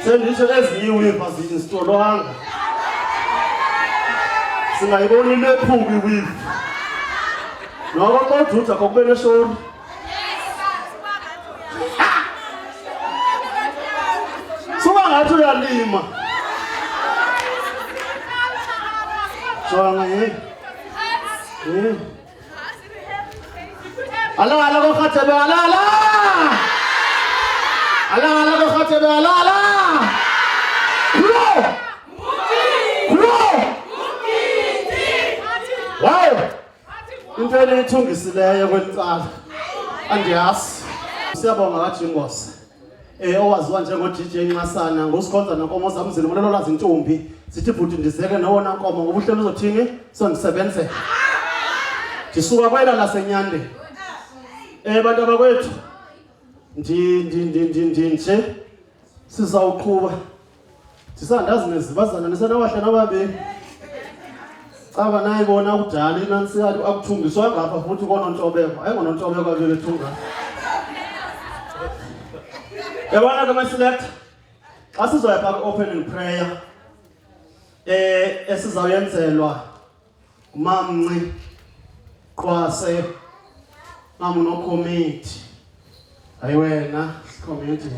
Sendisho ezinye iphazini sitolwanga singayiboni lephuki wifi noko xa uDuda kokubene shoni suka ngathi uyalima jonga ala ko khathebe ala ko khathebe ala wow into elithungisileyo kwentsala andiyazi siyabonga kaJingosi owaziwa njengo DJ Nxasana ngosikhonza nenkomo zami zilimolelo lazi intombi sithi bhuti ndizeke nawona nkomo ngoba uhlelo uzothini sondisebenzela ndisuka kwela lasenyande bantu abakwethu nje sizawuqhuba ndisandazi nezibazana nisanawahle nababe caba nayibona kudala inansi akuthungiswa ngapha futhi konontobeko ayingonontobeko abelethunga yabona ke maselect xa sizoya phaa opening prayer esizawuyenzelwa ngumamnci Qwase mamuno committee ayiwena committee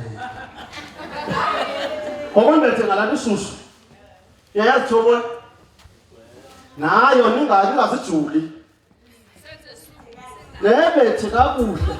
okwembethe ngalanto ishushu yayazithobo nayo ningazijuli lebethe kakuhle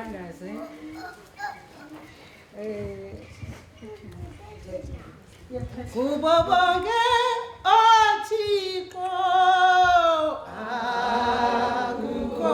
ngithandaze kubo bonke oThixo akukho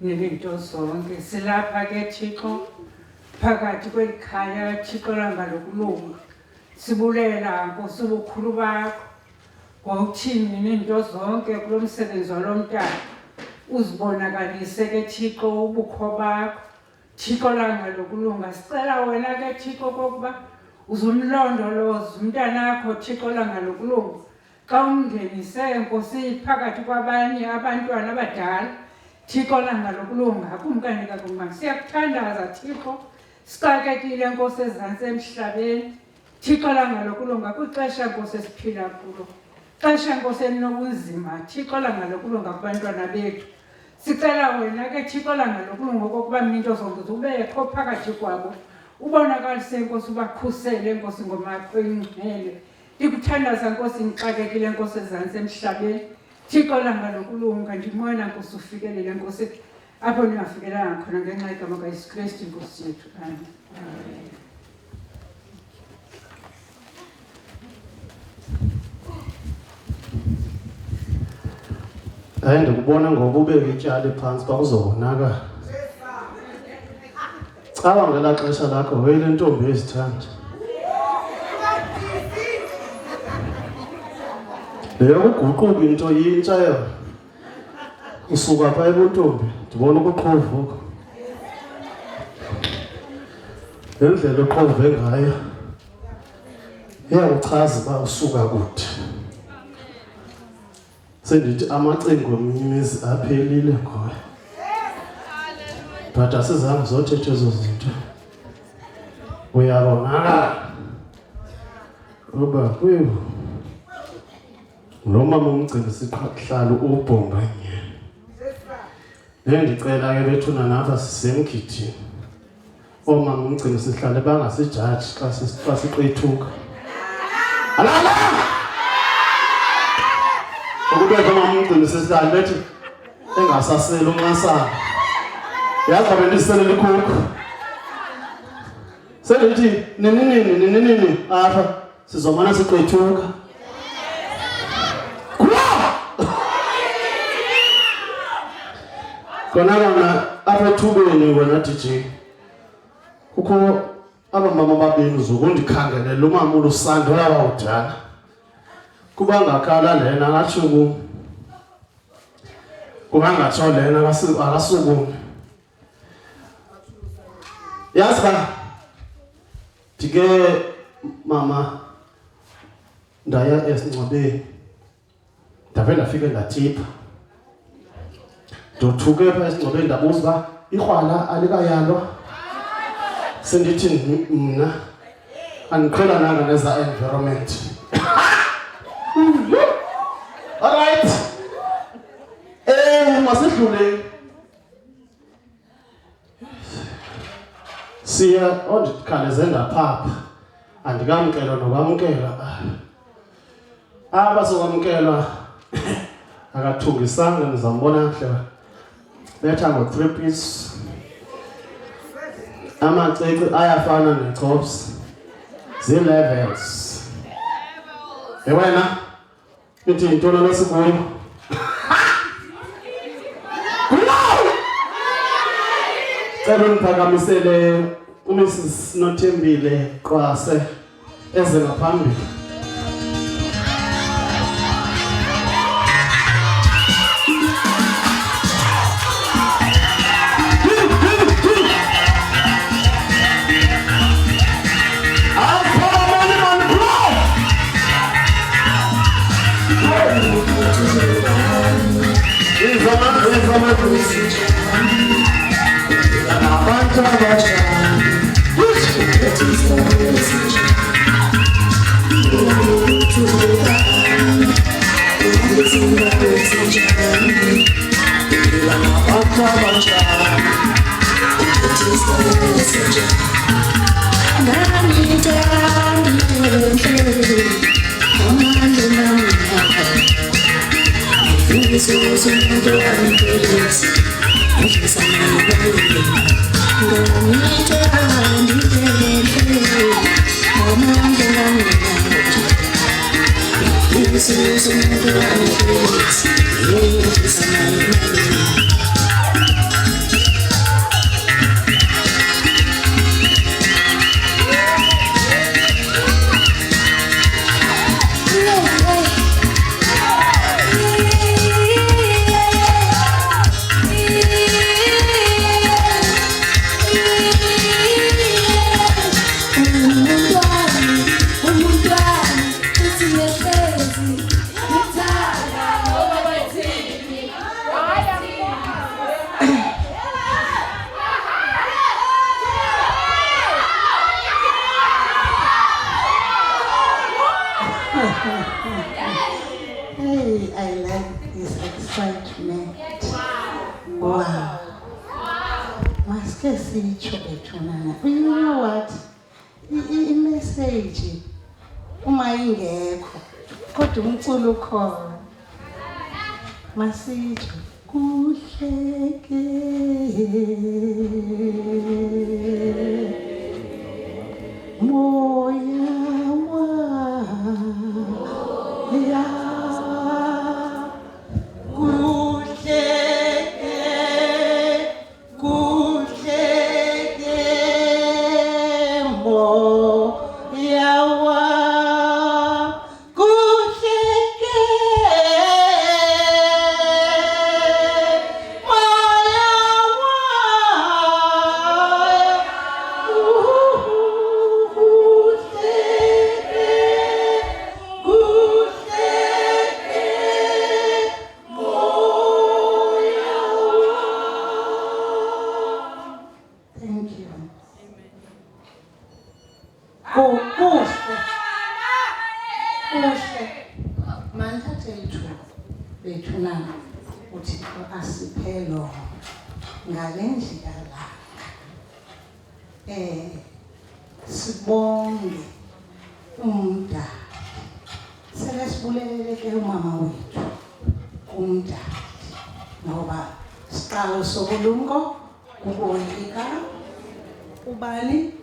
Nezinto zonke silapha ke Thixo phakathi kwelikhaya Thixo langalokulunga sibulela Nkosi ubukhulu bakho ngokuthini nezinto zonke kulomsebenzi walomntana uzibonakalise ke Thixo ubukho bakho Thixo langalokulunga sicela wena ke Thixo kokuba uzumlondoloza umntana wakho Thixo langalokulunga xa umngenise Nkosi phakathi kwabanye abantwana abadala Thixo langalokulunga kumkani kakhulu siyakuthandaza Thixo sixakekile Nkosi ezantsi emhlabeni Thixo langalokulunga kwixesha Nkosi esiphila kulo xesha Nkosi elinobunzima Thixo langalokulunga kubantwana bethu sicela wena ke Thixo langalokulunga okokuba into zonke ubekho phakathi kwabo ubonakalise Nkosi ubakhusele Nkosi ngomakho ingcwele ndikuthandaza Nkosi ngixakekile Nkosi ezantsi emhlabeni Thixo langalokulunga ndinqwena Nkosi ufikelele Nkosi apho ningafikelanga khona ngenxa yegama kaYesu Kristu Nkosi yethu amen. Hayi ndikubona ngoba ubeke ityali phansi bakuzobonakala. Caba ngela xesha lakho wele ntombi ezithanda. Leyo uguquka into yintsha yona. Usuka pha ebuntombi ndibona ukuqhovuka. Lendlela oqhove ngayo iyakuchaza uba usuka kude. Sendithi amacingo emimizi aphelile ngoye. But asizange zothetha ezo zinto. Uyabonakala uba lo mama umgcini siqhahlalo ubhonga nyene. Ndicela ke bethuna napha sisemgidini. Omama umgcini sihlale bangasijaji xa siqethuka. Alala! Ukubetha mama umgcini sihlale bethi engasasela unxasana. Yazi bendisele likhukhu. Sendithi nini apha sizomana siqethuka. Kona apha ethubeni wena DJ kukho abamama babini zokundikhangelela umama ulusando labawudala kuba ngakhala lena ngatshuku kuba ngatsho lena akasuku yazi ba dike mama ndaya esingcwabeni ndave ndafika ndathipha ndothuke pha esingcwabeni ndabuza uba ikrwala alikayalwa sendithi mna andiqhelananga neza environment. Alright masidlule siya ondikhaleze ndaphapha andikamkela nokwamkela abasokwamkelwa akathungisanga nizambona kahle betha ngo-3 piece amacece ayafana nechops zii-levels wena ithi yintoni lesikuyo cela undiphakamisele uMrs Nothembile Qwase eze ngaphambili. Come on. Hey, I like this excitement. Wow. Maske sitsho bethunana. You know what? I-message uma ingekho kodwa umculo ukhona. Masitsho kuhleke moya ya bethunana uThixo asiphelo ngalendlela sibonge umdali sele sibulelele ke umama wethu umdali ngoba siqalo sobulumko kuboyika ubani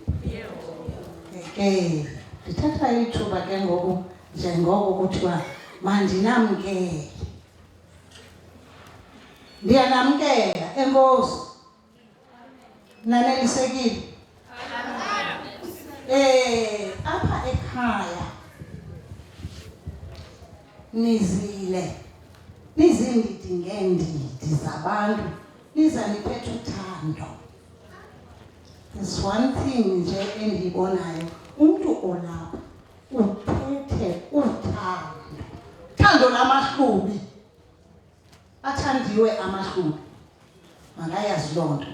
ndithatha ithuba ke ngoku njengoko kuthiwa mandinamkele ndiyanamkela enkosi nanelisekile apha ekhaya nizile nizindidi ngeendidi zabantu niza niphethe uthando. There's one thing nje endiyibonayo umntu olapha uphethe uthando, thando lamahlubi, athandiwe amahlubi, makayazi loo nto.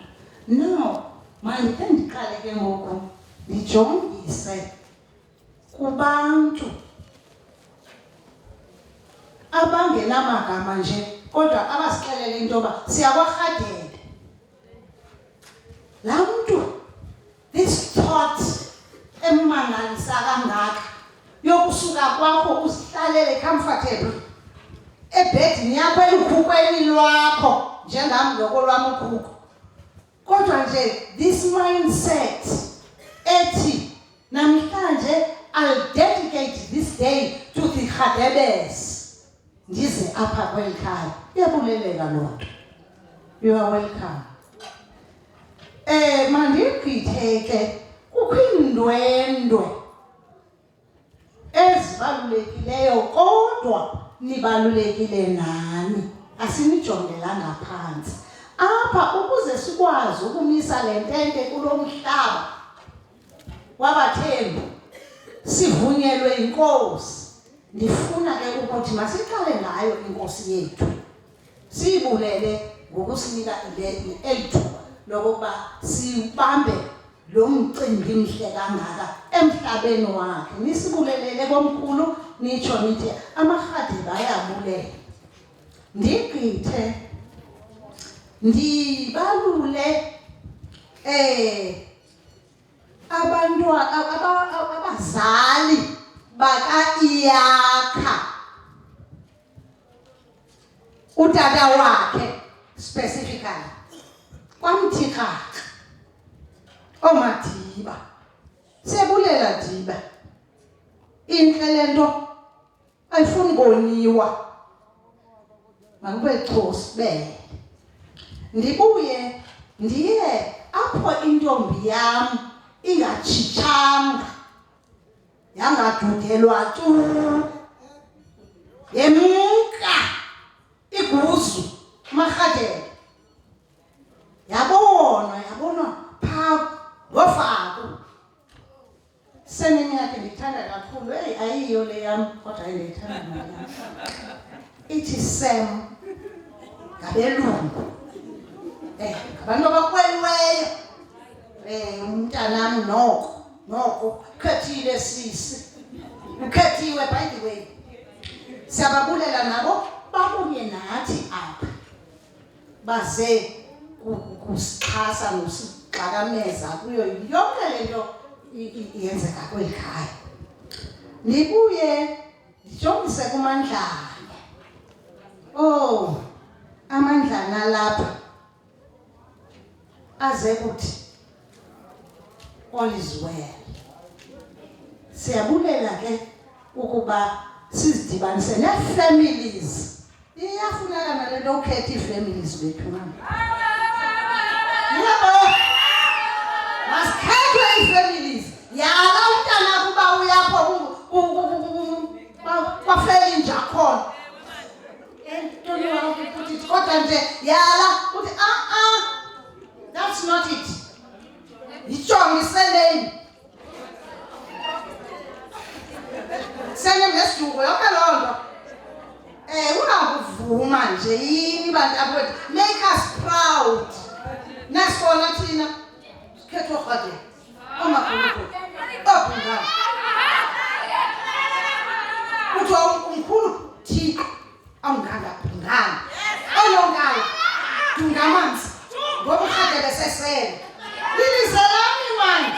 Now mandikhe ndiqale ke ngoku ndijongise kubantu abangenamagama nje kodwa abasixelele into yoba siyakwarhadela. Laa mntu this thought emmangalisa kangaka yokusuka kwakho usihlalele comfortable ebhedini yakho elukhukweni lwakho njengam loko lwam ukhukho, kodwa nje this mindset ethi namhlanje I'll dedicate this day to the Khadebes ndize apha kweli khaya, iyabuleleka loo nto. You are welcome. Mandigqithe ke kukho iindwendwe ezibalulekileyo kodwa nibalulekile nani, asinijongelanga phantsi apha ukuze sikwazi ukumisa le ntente kulo mhlaba wabathembu sivunyelwe inkosi. Ndifuna ke ukuthi masiqale ngayo inkosi yethu, siyibulele ngokusinika elithuba lokuba sibambe lo mcimbi mhle kangaka emhlabeni wakhe. Nisibulelele komkhulu nitsho nithi amaRhadebe ayabulela. Ndigqithe ndibalule abazali baka-Iyakha, utata wakhe specifically kwaMthikhaca, ooMadiba. Siyabulela Diba, intle le nto ayifuni koniwa, makube chosi bele. Ndibuye ndiye apho intombi yam ingatshitshanga, yangadukelwa tu, yemka iguzu amaRhadebe, yabonwa phaa ngoFaku. Seneminyaka ndiyithanda kakhulu, ayiyo le yam kodwa ndiyithanda nale yam. Ithi Sam ngabelungu, ngabantu abakrweliweyo. Umntanam noko ukhethile sisi, ukhethiwe by the way. Siyababulela nabo bakunye nathi apha, baze kusixhasa nosixakameza kuyo yonke le nto iyenzeka kweli khaya. Ndibuye ndijongise kuMandlana. Oh, aMandlana lapha aze kuthi all is well. Siyabulela ke ukuba sizidibanise nee-families. Iyafuneka nale nto ukhetha ii-families bethu na. Yebo, masikhethwe ii-families. Yala umntana kuba uyapho kwafeli nje akhona. Ntoni ukuthi kodwa nje yala uthi that's not it. Yijonge iseleni. Sele ngesiduko yonke loo nto. Ungakuvuma nje yini bantu akwethu. Make us proud. Nasibona thina sikhethwa uRhadebe. Omakhulu. Obhungana. Kuthiwa umkhulu Thixo awunganga bhungana. Olongayo dungamanzi. Ngoba uRhadebe sesele. Lilize lami mani.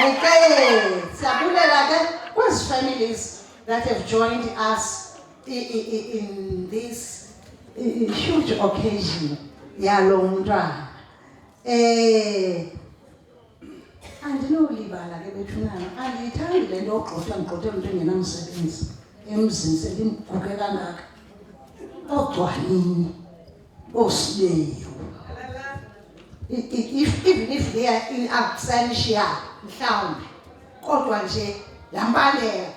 Okay, siyabulela ke kwezi families that have joined us in this huge occasion yalo mntwana. Andinolibala ke bethunana, andiyithandi le nto ogxothwa ngigxothe umntu engenamsebenzi emzini selimguge kangaka. Ogcwanini, oosileyo. Even if they are in absentia, mhlawumbi, kodwa nje lambandela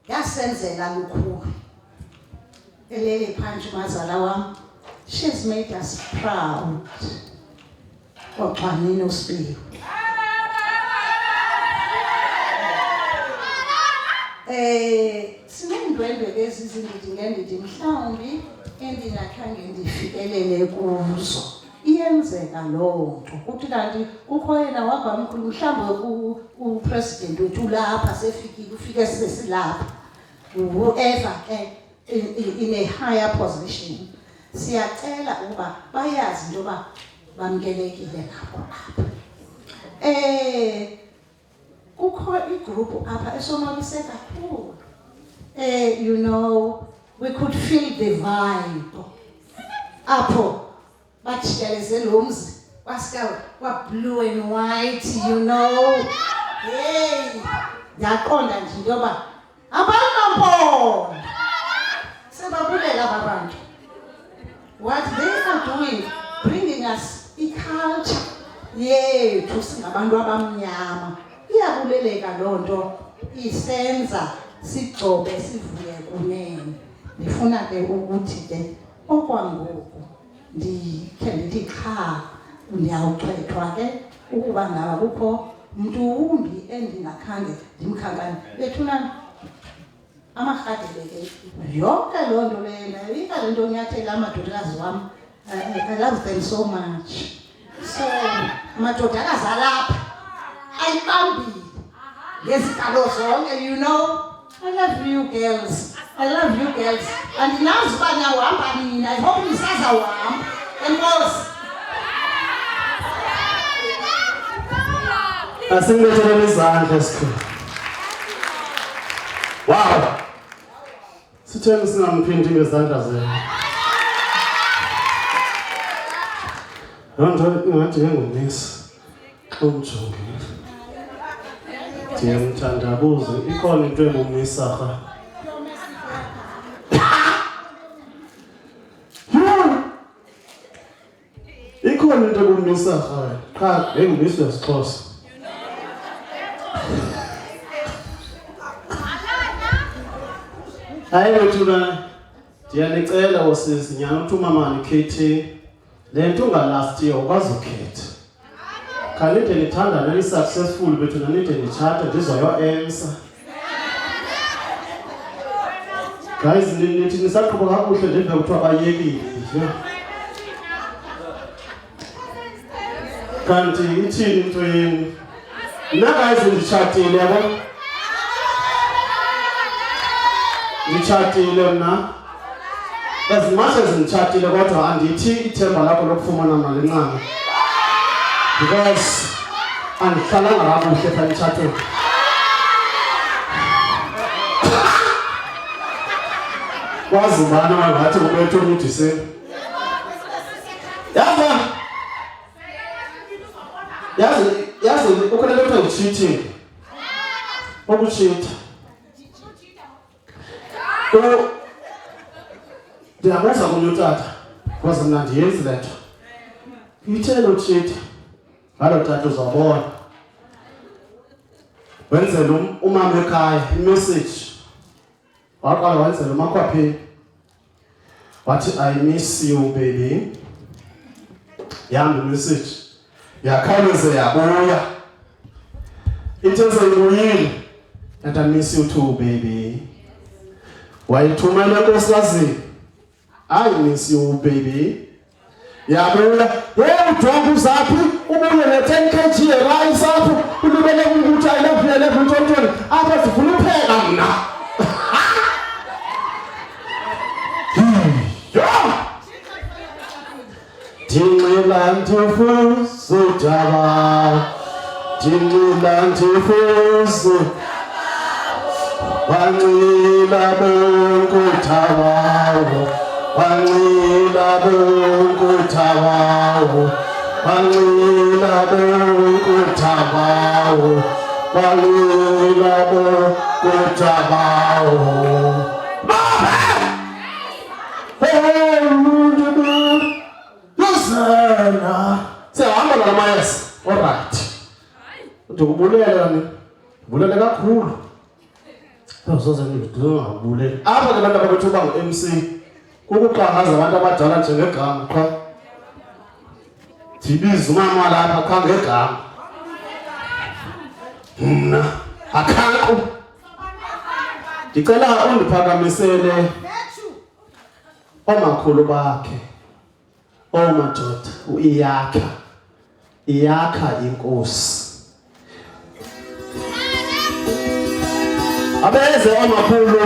yasenzela lukhulu. Elele phantsi umazala wam, she's made us proud. Ogcwanini uSibiwe. Sineendwendwe ezizindidi ngendidi mhlawumbi endingakhange ndifikelele kuzo. Iyenzeka loo nto. Kuthi kanti kukho yena wabamkhulu mhlawumbi upresident wethu lapha sefikile, ufike sibe silapha. Whoever in a higher position. Siyacela ukuba bayazi into yoba bamkelekile nabo apha. Kukho igroup apha esonwabise kakhulu. You know, we could feel the vibe. Apho bajikeleze lo mzi wasika wa-blue and white, you know. Hey, yaqonda nje into yoba abanampona. Sebabulela aba bantu. What they are doing, bringing us i-culture yethu singabantu abamnyama. Iyabuleleka loo nto, isenza sigcobe sivuye kunene. Ndifuna ke ukuthi ke okwangoku ndikhe ndithi qha ndiyawuxhethwa ke ukuba ngaba kukho mntu wumbi endingakhange ndimkhankanye. Bethunana amarhadeleke yonke loo nto lena ikale nto onyathela amadodakazi wam. I love them so much. So amadodakazi alapha ayibambile ngezigalo zonke, you know. I love you girls. I love you girls. Andinazi uba niyawuhamba nina. I hope nisazawuhamba. Enkosi. Asingibetheleni izandla sikhulu. Wow. Sitheni singamphindi ngezandla zenu. Loo nto ingathi ngengumisi umjongi. Ndiyamthandabuza, ikhona into engumisa rha. Ikhona into engumisa rha. Qha engumisi wesiXhosa. Hayi wethuna, ndiyanicela osisi nyana uthi umamani khethi le nto ungalastiyo ukwazi ukhetha. Khalide nithandane ni-successful bethuna nide nitshate ndizoyo-ensa. Guys, nithi nisaqhuba kakuhle ndive kuthiwa bayekile nje. Kanti ithini into yenu? Mna guys nditshatile yabo. Nditshatile mna. As much as nditshatile kodwa andithi ithemba lakho lokufumana mali ncane. Because andihlalanga kakuhle xa nditshatile. Kwazi ubani wangathi ubethu umdiseni. Yazi ukhona le kuthiwa yi-cheating. Ukutshita. Ndiyabuza kunye utata, because mna ndiyenzi le nto. Itheni utshita? Ngalo tata uzawubona. Wenzela umama ekhaya imessage. Waqala wenzela umakhwapheni. Wathi, I miss you baby. Yahamba imessage. Yakhawuleze yabuya. Ithi seyibuyile. And I miss you too baby. Wayithumela enkosazini. I miss you baby. Yabuya. Hey ujonga uzaphi? Ubuye ne-10 kg rice apho. Ulibele ukuthi I love you, I love you ntoni. Apha sifuna upheka mna. Dinxila ndifuzo jaba. Dinxila ndifuzo. Wanxila bonkuthabawo. Wanxila bonkuthabawo. Wanxila bonkuthabawo. Wanxila bonkuthabawo. Sehamba nala mayeza. Alright. Ndikubulela ni. Ndibulele kakhulu. Uzoze ngibulele. Apha ke abantu ababethu ba ngu-MC. Kukuqhangaza abantu abadala njengegama qha. Ndibiza umama lapha qha ngegama. Mna akhanqu. Ndicela undiphakamisele omakhulu bakhe. Madoda iyakha inkosi. Abeze omakhulu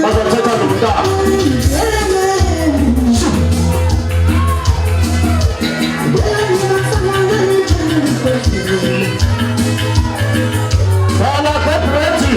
bazothetha nomntana. Bala Petreti.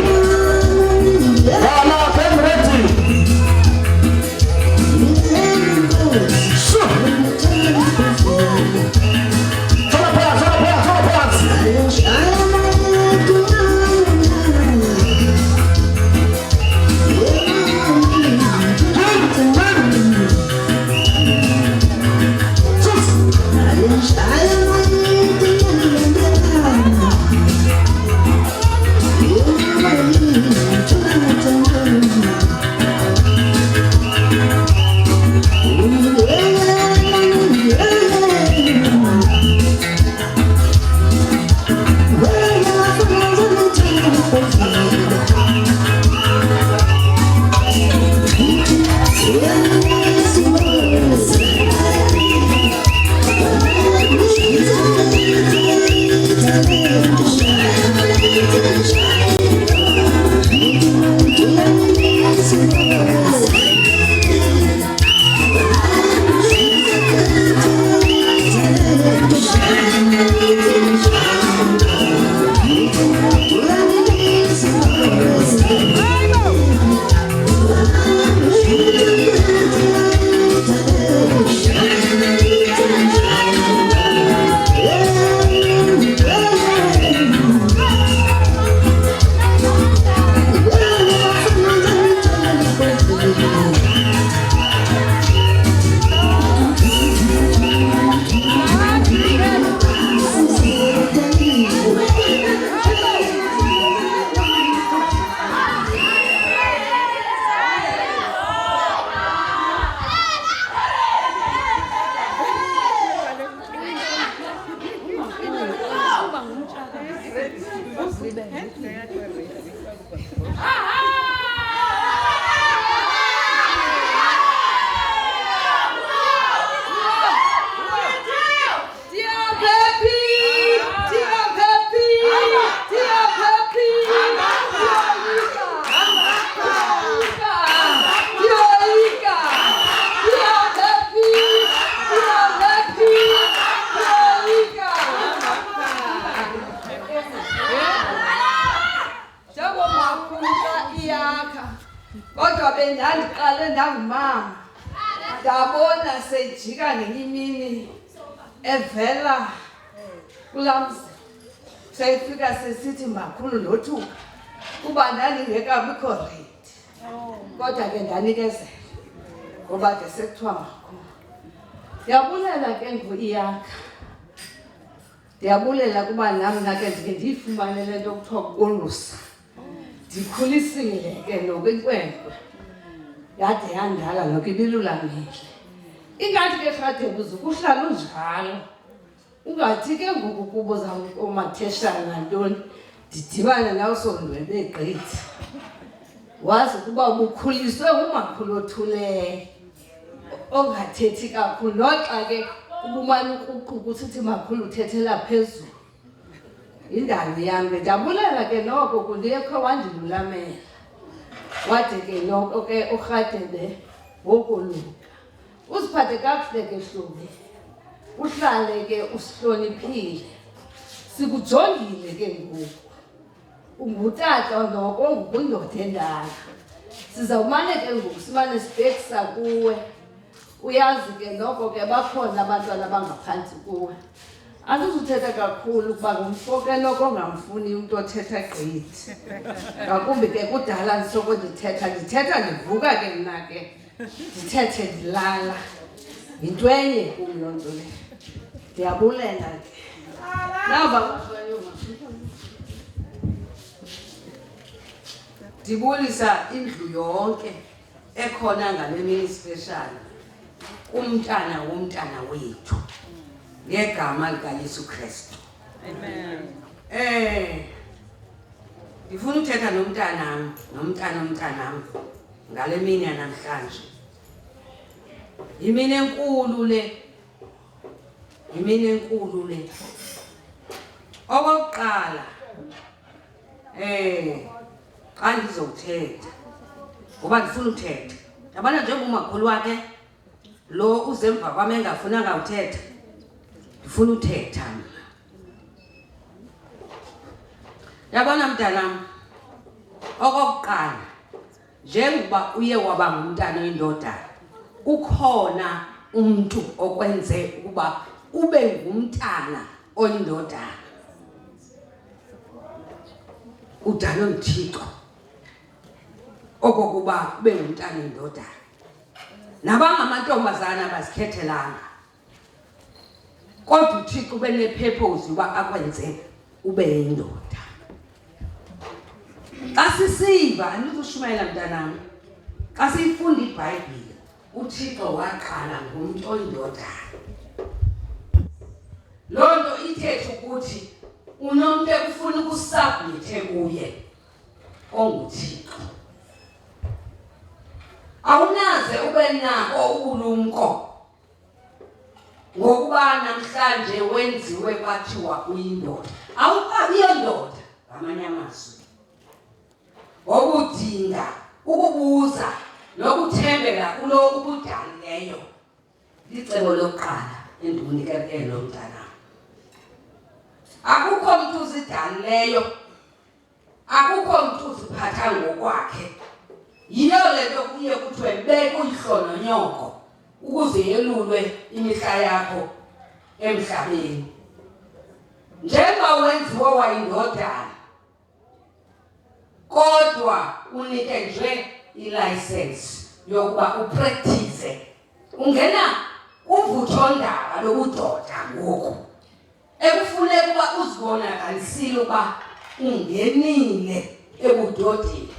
ndaqale ndangumama ndabona sejika ngenye imini evela kulaa mzi seyifika sesithi makhulu lothuka kuba ndandingekabikho ready kodwa ke ndanikezela ngoba ke sekuthiwa makhulu. Ndiyabulela ke nguIyakha, ndiyabulela kuba nam nake ndike ndiyifumane le nto kuthiwa kukolusa. Ndikhulisile ke nokwinkwenkwe yade yandala noko ibilulamile. Ingathi ke Rhadebuza kuhlala unjalo, ungathi ke ngoku kubo oomatheshana nantoni ndidibane nawe sondwebe gqithi wazi ukuba ubukhuliswe ngumakhulu othuleyo ongathethi kakhulu, noxa ke ubumane ukuquqa usithi makhulu uthethela phezulu. Yindalo yam ke ndabulela ke noko kundiyekho wandilulamela wade ke noko ke uRhadebe wokoluka. Uziphathe kakuhle ke Hlubi, uhlale ke usihloniphile, sikujongile ke ngoku ungutata noko ongubundoda endala. Sizawumane ke ngoku simane sibhekisa kuwe, uyazi ke noko ke bakhona abantwana abangaphantsi kuwe. Andizuthetha kakhulu kuba ngumfo ke noko ongamfuni umntu othetha gqithi, ngakumbi ke kudala ndisoko ndithetha ndivuka ke mna ke ndithethe ndilala. Yinto enye kum loo nto leyo. Ndiyabulela ke naba ndibulisa indlu yonke ekhona ngale mini special umntana womntana wethu ngegama likaYesu Kristu. Amen. Ndifuna uthetha nomntanam nomntanam ngale mini yanamhlanje. Yimini enkulu le. Okokuqala xa ndizothetha ngoba ndifuna uthetha. Yabona njengomakhulu wakhe lo uzemva kwami engafunanga uthetha, ndifuna uthetha mna. Yabona mntanam, okokuqala njengoba uye waba ngumntana oyindoda, ukhona umntu okwenze ukuba ube ngumntana oyindoda. Udalwe nguThixo okokuba ube ngumntana oyindoda. Nabangamantombazana bazikhethelanga, kodwa uThixo ube nepurpose uba akwenze ube yindoda. Xa sisiva, andizushumayela mntanam, xa siyifunda iBhayibhile, uThixo waqala ngumntu oyindoda. Loo nto ithethe ukuthi unomntu ekufuna ukusabmithe kuye onguThixo. Awunaze ube nako ubulumko ngokuba namhlanje wenziwe kwathiwa uyindoda. Awukabiyo ndoda ngamanye amazwi. Ngokudinga ukubuza nokuthembela kulo ubudalileyo licebo lokuqala endiwunikele lo mntanam. Akukho mntu uzidalileyo, akukho mntu uziphatha ngokwakhe. Yiyo le nto kuye kuthiwe beka uyihlononyoko ukuze yelulwe imihla yakho emhlabeni. Njengoba wenziwe wayindodana kodwa unike nje ilicense yokuba upractice, ungena uvuthondaba lobudoda ngoku ekufuneka uba uzibonakalisile uba ungenile ebudodeni.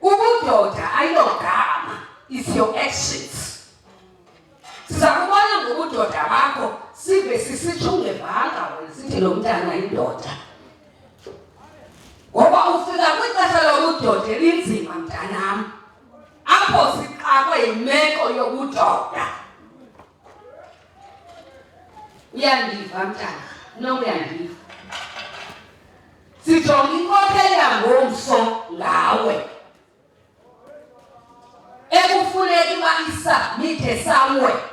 Ubudoda ayilogama, it's your actions. Siza kubona ngobudoda bakho sive sisitsho ungevanga wena sithi lo mntana yindoda. Ngoba ufika kwixesha lobudoda elinzima mntanam, apho siqakwe yimeko yobudoda. Uyandiva mntana? Uyandiva? Sijonga inkokheli yangomso ngawe ekufuneka uba isubmithe somewhere,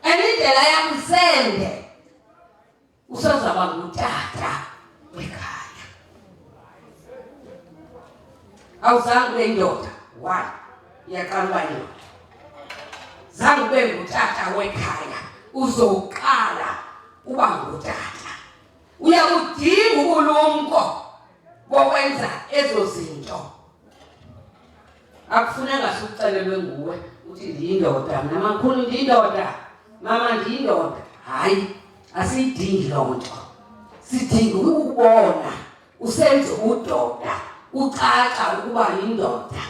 indlela yakho isende usazaba ngutata wekhaya. Awuzange ube yindoda 1 iyaqala uba yindoda. Zange ube ngutata wekhaya uzoqala uba ngutata. Uyakudinga ubulumko bokwenza ezo zinto. Akufuneka sikucelelwe nguwe uthi ndiyindoda, mna makhulu ndiyindoda, mama ndiyindoda. Hayi, asiyidingi loo nto. Sidinga ukubona usenza ubudoda, ucaca ukuba yindoda.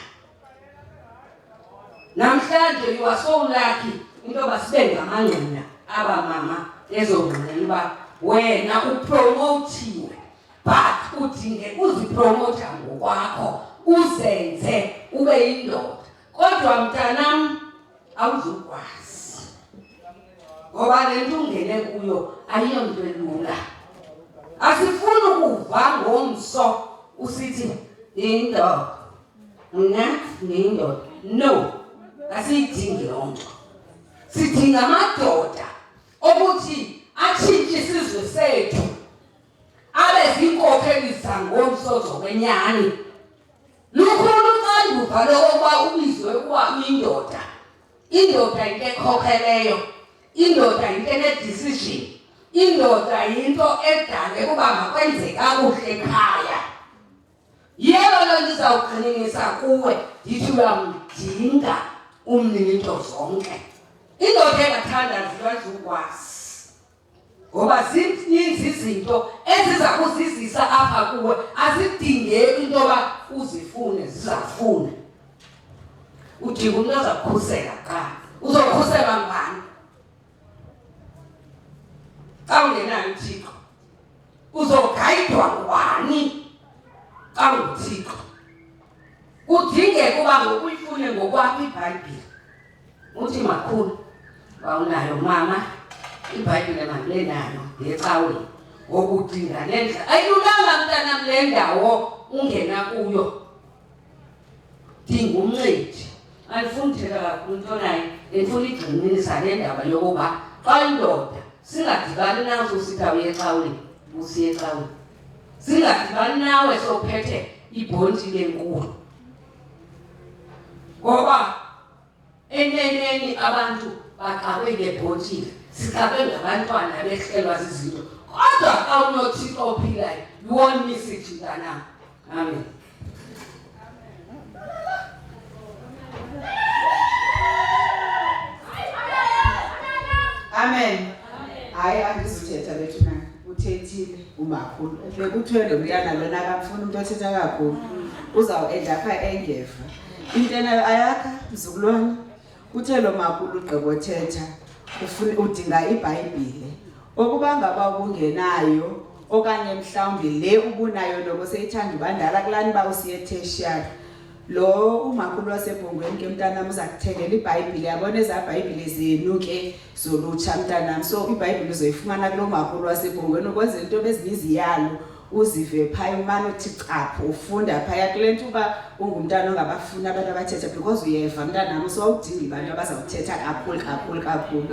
Namhlanje you are so lucky into yoba sibe ngamangqina abamama ezongqinela uba wena upromotiwe, but udinge uzipromota ngokwakho, uzenze ube yindoda. Kodwa mntanam awuzukwazi, ngoba le nto ungene kuyo ayiyonto elula. Asifuni ukuva ngomso usithi ndiyindoda, mna ndiyindoda. No, asiyidingi loo nto. Sidinga amadoda okuthi atshintshe isizwe sethu abe ziinkokheli zangomso zokwenyani. Lukhulu uxanduva lokuba ubizwe ukuba uyindoda. Indoda yinto ekhokheleyo, indoda yinto ene-decision, indoda yinto edale ukuba makwenze kakuhle ekhaya. Yebo loo nto izawugxininisa kuwe ndithi uyamdinga umninito zonke. Indoda engathandaziyo ayizukwazi, ngoba zininzi izinto eziza kuzizisa apha kuwe. Azidingeki into yoba uzifune, zizafuna. Udinga umntu ozakukhusela kuqala. Uzokhuselwa ngubani? Xa ungenayo uThixo uzogayidwa ngubani? Xa unguThixo kudingeka uba ngokuyifune ngokwakho iBhayibhile. Uthi makhulu wawunayo mama iBhayibhile mandilenayo ngecaweni ngokudinga nendlela. Ayilulanga mntanam le ndawo ungena kuyo. Dinga umncedi. Andifuni uthetha kakhulu into naye, ndifuna igxininisa le ndaba yokuba xa indoda singadibani nazo sithi awuye ecaweni, usiye ecaweni. Singadibani nawe sowuphethe ibhonti lenkulu, ngoba eneneni abantu baxakwe ngebhontile, sixakwe ngabantwana behlelwa zizinto. Kodwa xa unoThixo ophilayo, you won't miss it mntanam. Amen. Amen. Hayi andizithetha lethu na. Uthethile umakhulu. Bekuthiwe lo mntana lona akamfuni umuntu othetha kakhulu. Uzawuenda pha engeva. Into nayo ayakha mzukulwane. Uthe lo makhulu ugqibothetha ufuna udinga iBhayibhile. Okuba ngaba ubungenayo okanye mhlawumbi le ubunayo noko seyithanda ubandala kulani ba usiye tertiary. Lo umakhulu wasebhongweni ke mntanam uza kuthengela iBhayibhile, yabona ezaBhayibhile zenu ke zolutsha mntanam. So iBhayibhile uzoyifumana kulo makhulu wasebhongweni ukwenzela into bezibiziyalo uzive phaya umane uthi capho ufunda phaya kule nto uba ungumntana ongabafuni abantu abathetha, because uyeva mntanam sowudinga abantu abazawuthetha kakhulu.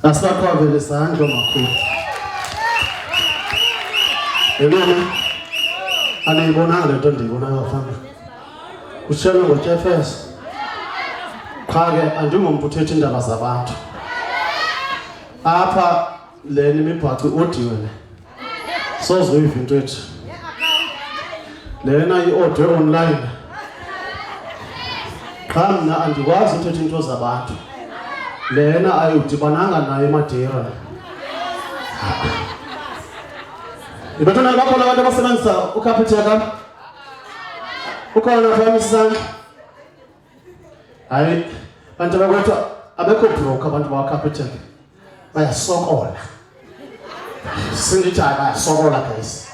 Asakhavele isandla makhulu. Yena anayibonanga lento ndiyibonayo bafana. Kushela ngoTefes. Cha ke andingomuntu uthetha indaba zabantu. Apha le nimibhaco odiwe le. Sozoyiva into ethi. Lena i-order online. Cha mina andikwazi uthetha into zabantu. Lena ayudibananga naye eMadeira. Ibetona lapho labantu abasebenzisa uCapitec. Ukhona family. Hayi, bantu bakwethu abekho broke abantu bakwaCapitec. Bayasokola. Sindithi bayasokola guys.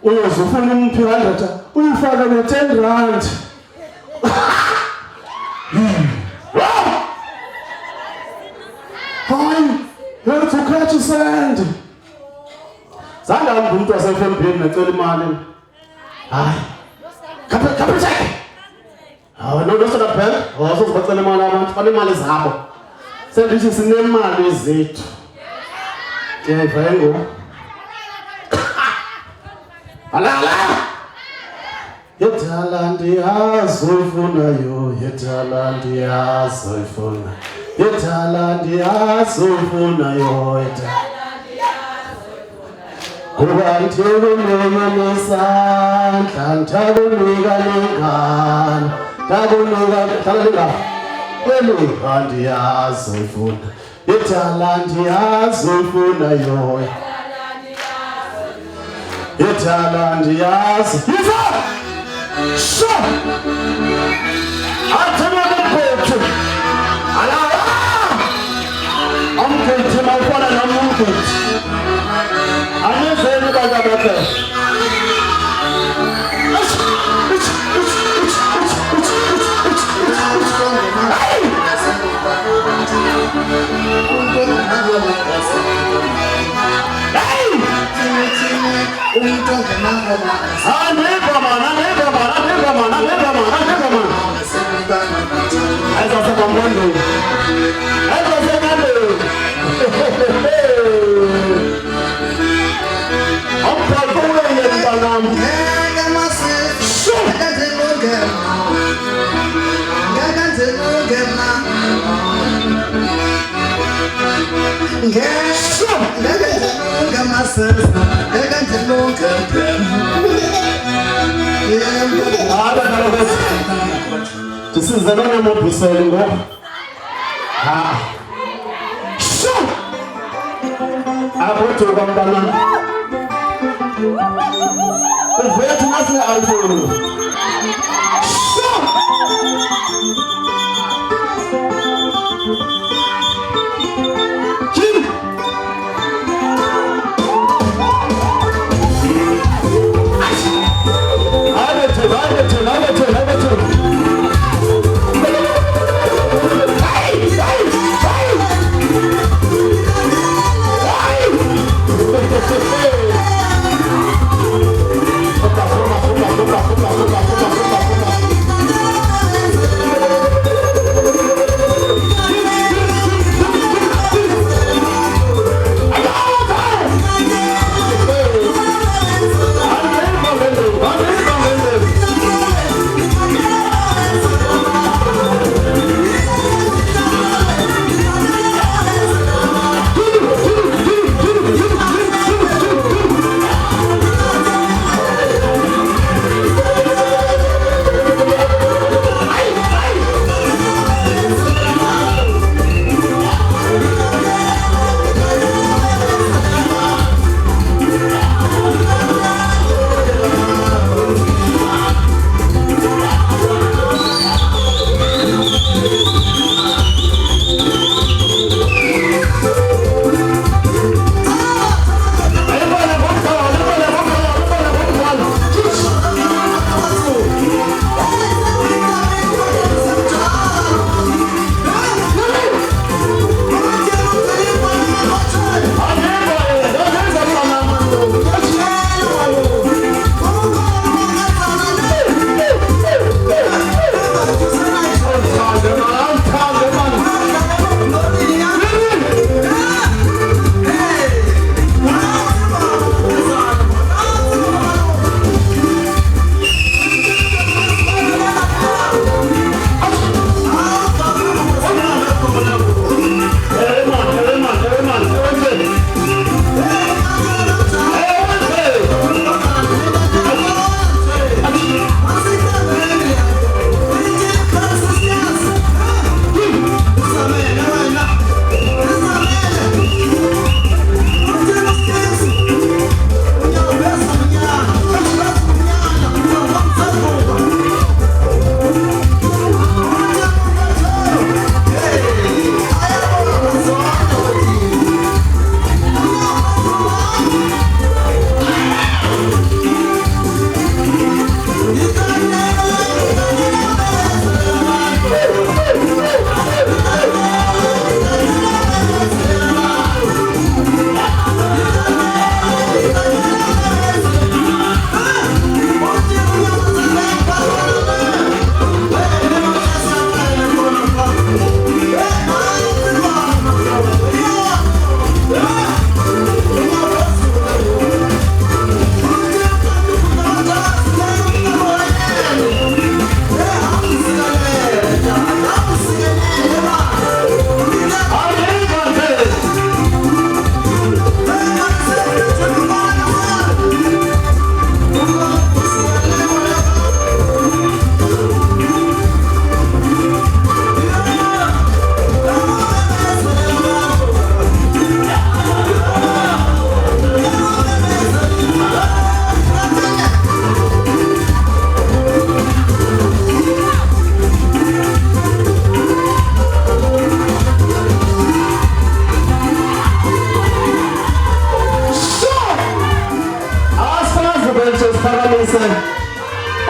Uyozufuna umphi 100, uyifaka no10 rand. Hayi, yethu khathi send. Zanga umuntu wasefembeni necela imali. Hayi. Capitec. No Standard Bank, awuzobacela imali abantu, bane imali zabo. Sendithi sinemali zethu. Vengo. Alala. Yetalandi azofuna yo, yetalandi azofuna. Yetalandi azofuna yo, yetalandi azofuna. Kuba ntelo mwenye sandla, ntakunika lingana, takunika elingandi azofuna. Yetalandi azofuna yo. Yetalandi azofuna. Sure. I tell you the picture. I'm going to my father and I'm moving. I didn't say anything about that. This is the name of the selling. I want to come down. Where to nothing I'll do.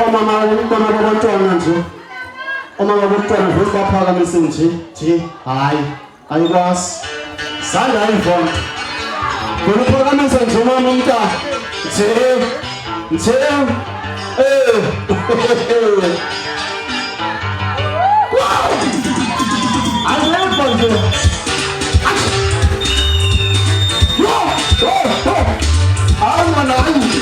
Omama babantwana nje. Omama babantwana vele baphakamise nje. Hayi. Ayikwazi. Sanda ayivona. Vele uphakamise nje umama umntana. Nje. Wow! I love you.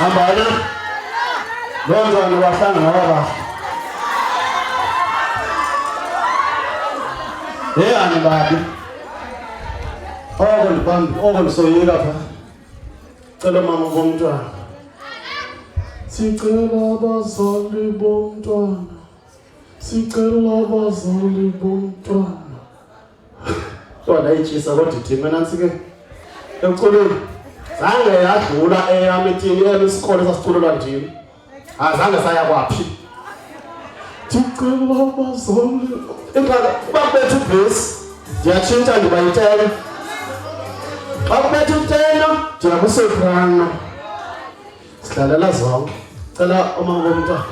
Ambana Gonzalo wahlangana baba ani babi soyika pha cela mama bomntwana sicela abazali bomntwana Tona ichisa kodwa ithime nansi ke eqoleni zange yadlula eyamitini esikole sasiculelwa njini azange saya kwaphi Ticela abazali Ingabe babethu base ndiyatshintsha ndibayitela babethu tena ndiyakusoprano sidlalela zonke cela umama bomntwana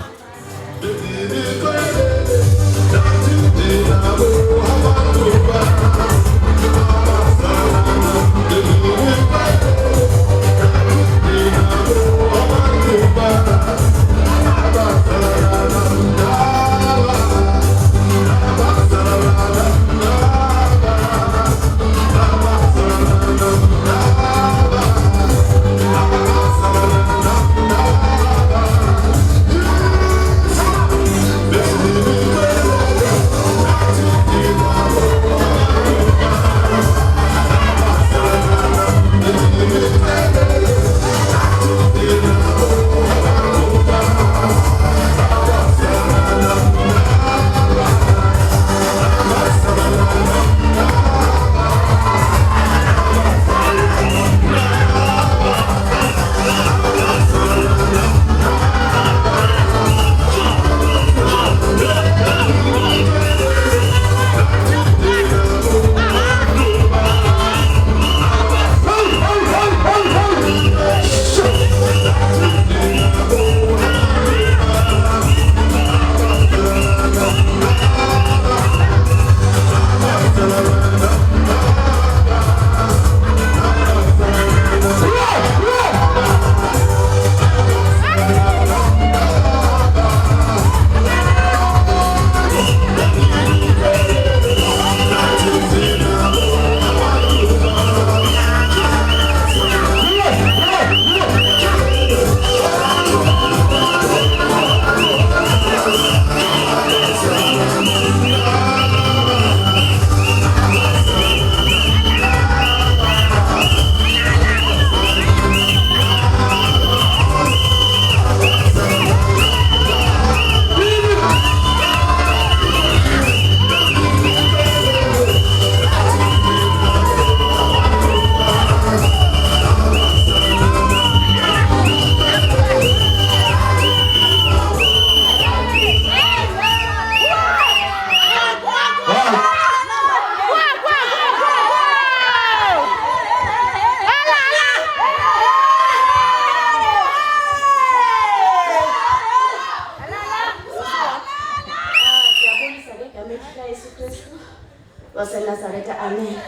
Nazareth.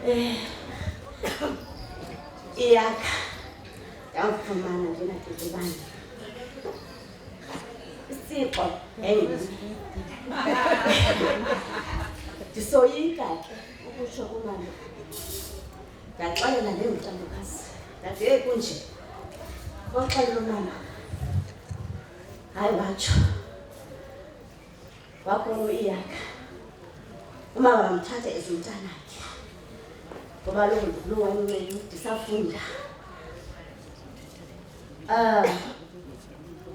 Amen. Iyakha yawufumana njena kuzibani isipho ndisoyika ke ukusho kumama ndaxelela lenguthandokazi ndathi kunje waxelela umama hayi watsho wakhona Iyakha umama wamthatha ezimntanakhe ngoba lo wancinci ndisafunda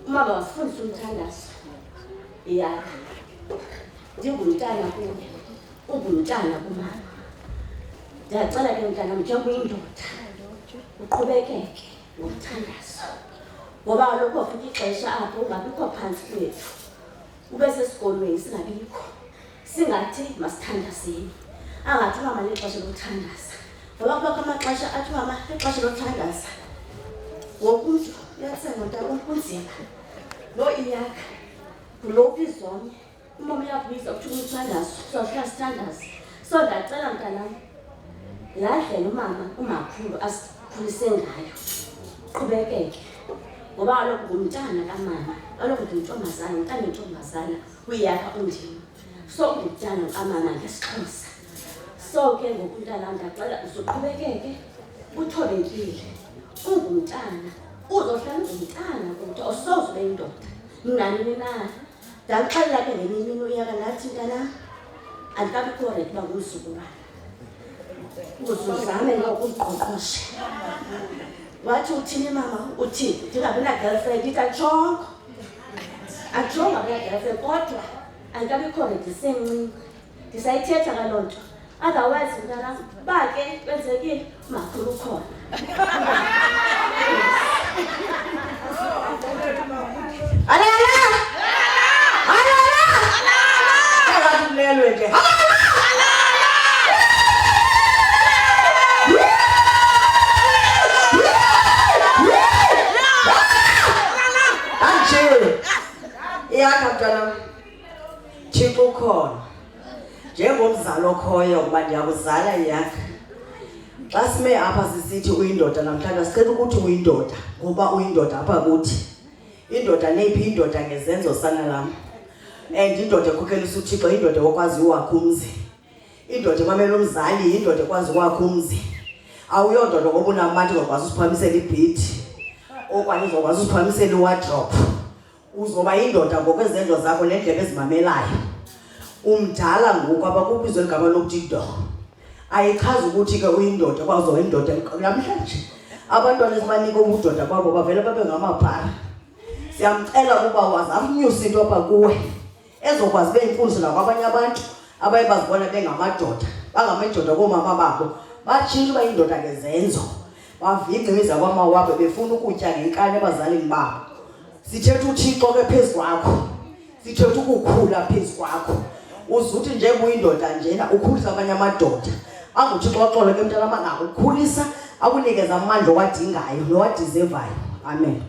umama wafundisa umthandazo Iyakha ndingumntana kuye ungumntana kumama ndiyacela ke mntana njengoba uyindoda uqhubekeke ngokuthandazo ngoba kaloku wafika ixesha apho ungabikho phantsi kwethu ube sesikolweni singabikho singathi masithandazeni angathi mama lexesha lokuthandaza ngoba kubakho amaxesha athi mama lexesha lokuthandaza ngoku umntu uyasenga nto kunzima lo Iyakha ngulophi izonye umama uyakubiza kuthi umthandazo sohlala sithandaza so ndacela mntanam laa ndlela umama umakhulu asikhulise ngayo uqhubekeke ngoba kaloku ngumntana kamama kaloku ndiyintombazana umntana yintombazana uYakha undim so ngumntana kamama ngesiXhosa so ke ngoku mntanam ndacela uzuqhubekeke uthobekile ungumntana uzohlala ungumntana kuthi awusoze ube yindoda nanini na ndaxelela ke ngenye imini uYakha nathi mntanam andikabikho ready uba ngumzukulwana uzuzame nokuziqoqoshe wathi uthini mama uthini ndingabi na-girlfriend ithi atshongo ngabi na-girlfriend kodwa andikabikho ready semncinci ndisayithetha kaloo nto otherwise mntanam uba ke kwenzekile makhulu ukhona Lelwe ke. Iyakha mntana Thixo ukhona njengomzalo okhoyo kuba ndiyakuzala Iyakha xa sime apha sisithi uyindoda namhlanje sicela ukuthi uyindoda ngoba uyindoda apha kuthi indoda neyiphi indoda ngezenzo sana lam and indoda ekhokhelisa uThixo indoda okwazi uwakha umzi indoda emamela umzali indoda ekwazi uwakha umzi awuyondoda ngoba unamandla uzokwazi usiphakamisela ibhithi okanye uzokwazi usiphakamisela iwardrobe uzoba indoda ngokwezenzo zakho nendlela ezimamelayo umdala ngoku abakubizwe igama lokuthi do ayichazi ukuthi ke uyindoda kwazo indoda namhlanje abantwana esibanika ubudoda babo bavele babe ngamabhara siyamcela ukuba wazamnyusa into apha kuwe ezokwazi beyimfundiso nakwabanye abantu abaye bazibona bengamadoda bangamadoda koomama babo batshintshe uba indoda ngezenzo bavingce imiza kwamawabo befuna ukutya ngenkani ebazalini babo sithetha uThixo ke phezu kwakho sithetha ukukhula phezu kwakho uzuthi njengoba uyindoda njena ukhulisa abanye amadoda anguThixo waxola ke mntana amanga ukhulisa akunikeza amandla owadingayo nowadizevayo amen.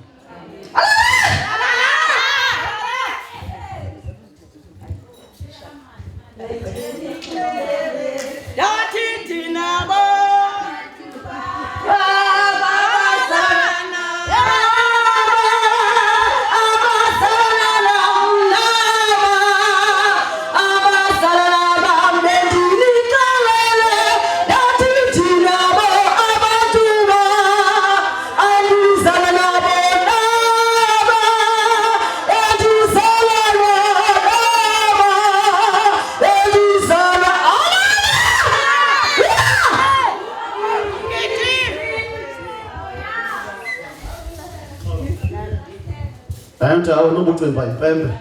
Mntu awunobucimba impembe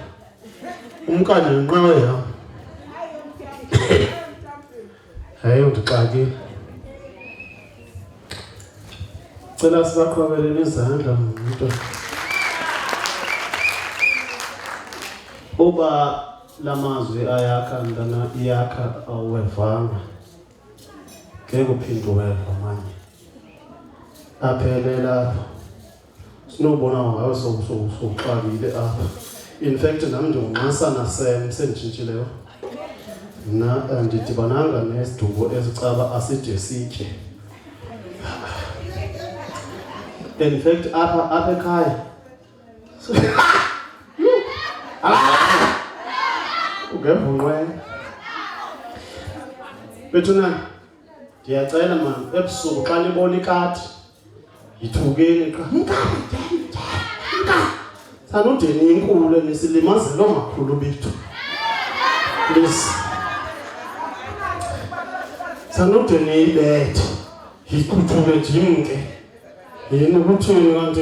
umkanye nqawe yam hayi undixakile cela sibaqhubelele izandla mntu uba lamazwi ayakha mntana Iyakha awuwevanga ngeke uphinde uweva manje aphelela apha sinobona ngayo sokuxabile apha in fact nami ndingunxasana sem senditshintshileyo Na ndidibananga nesiduko esicaba aside sitye. In fact apha ekhaya ungevunqwe bethuna ndiyacela man ebusuku xa nibona ikati yithukeni qa sanudeni inkulu nisilimazelo makhulu bethu please sanudeni ibethe yikuthuke njimke yini ukuthini kanti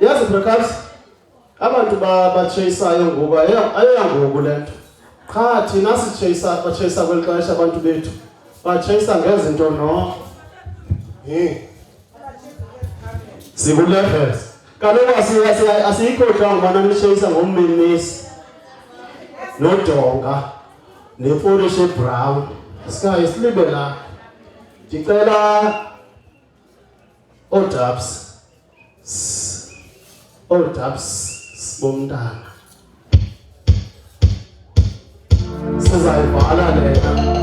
yazi breakers abantu bachaseayo ngoku ayangoku lento qha thina bachase kweli xesha abantu bethu bachase ngezinto no sikulevels kaloku asikho dla ngubana nishayisa ngomminisi nodonga neforishe brown sikaye silibe la ndicela odabs bomntana sizayivala lena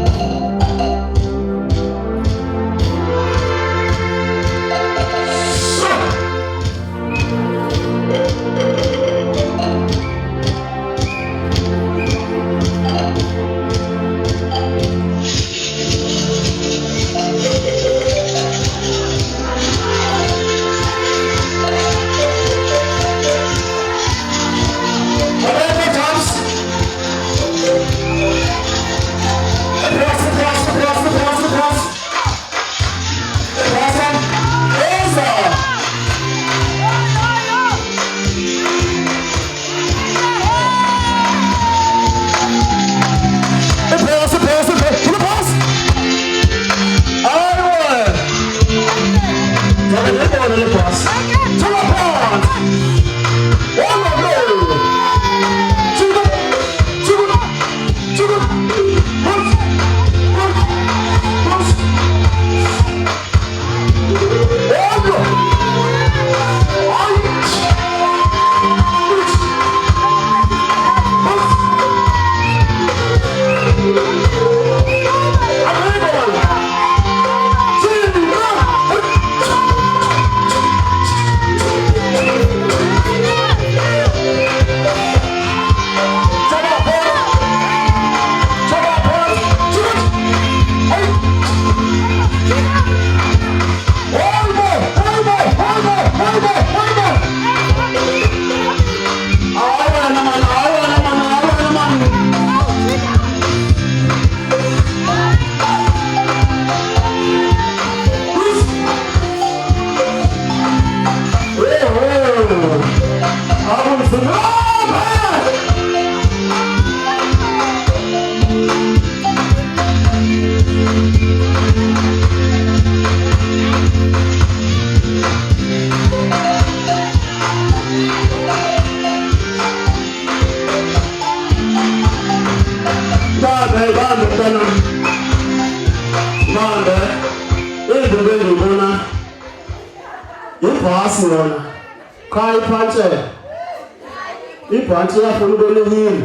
ibhanti yafuna ubelehile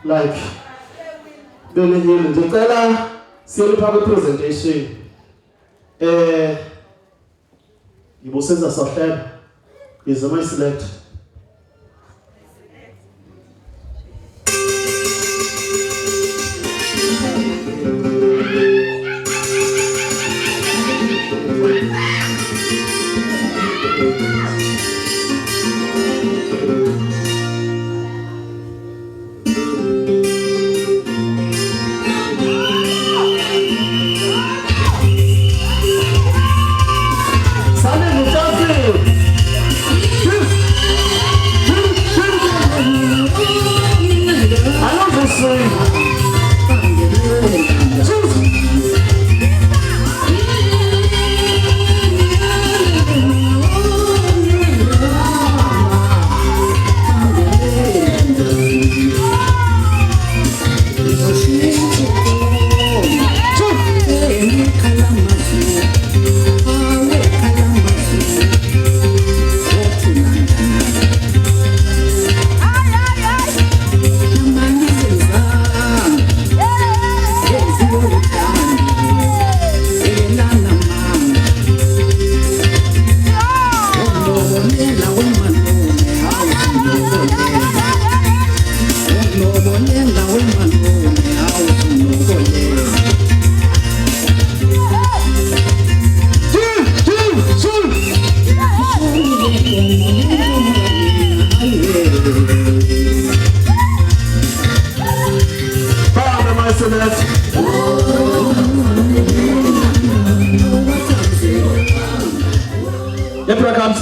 like belehile ndicela siyelipha kwi-presentation yibusenza sohlelo ize mayiselect Sale muchacho. Leprechauns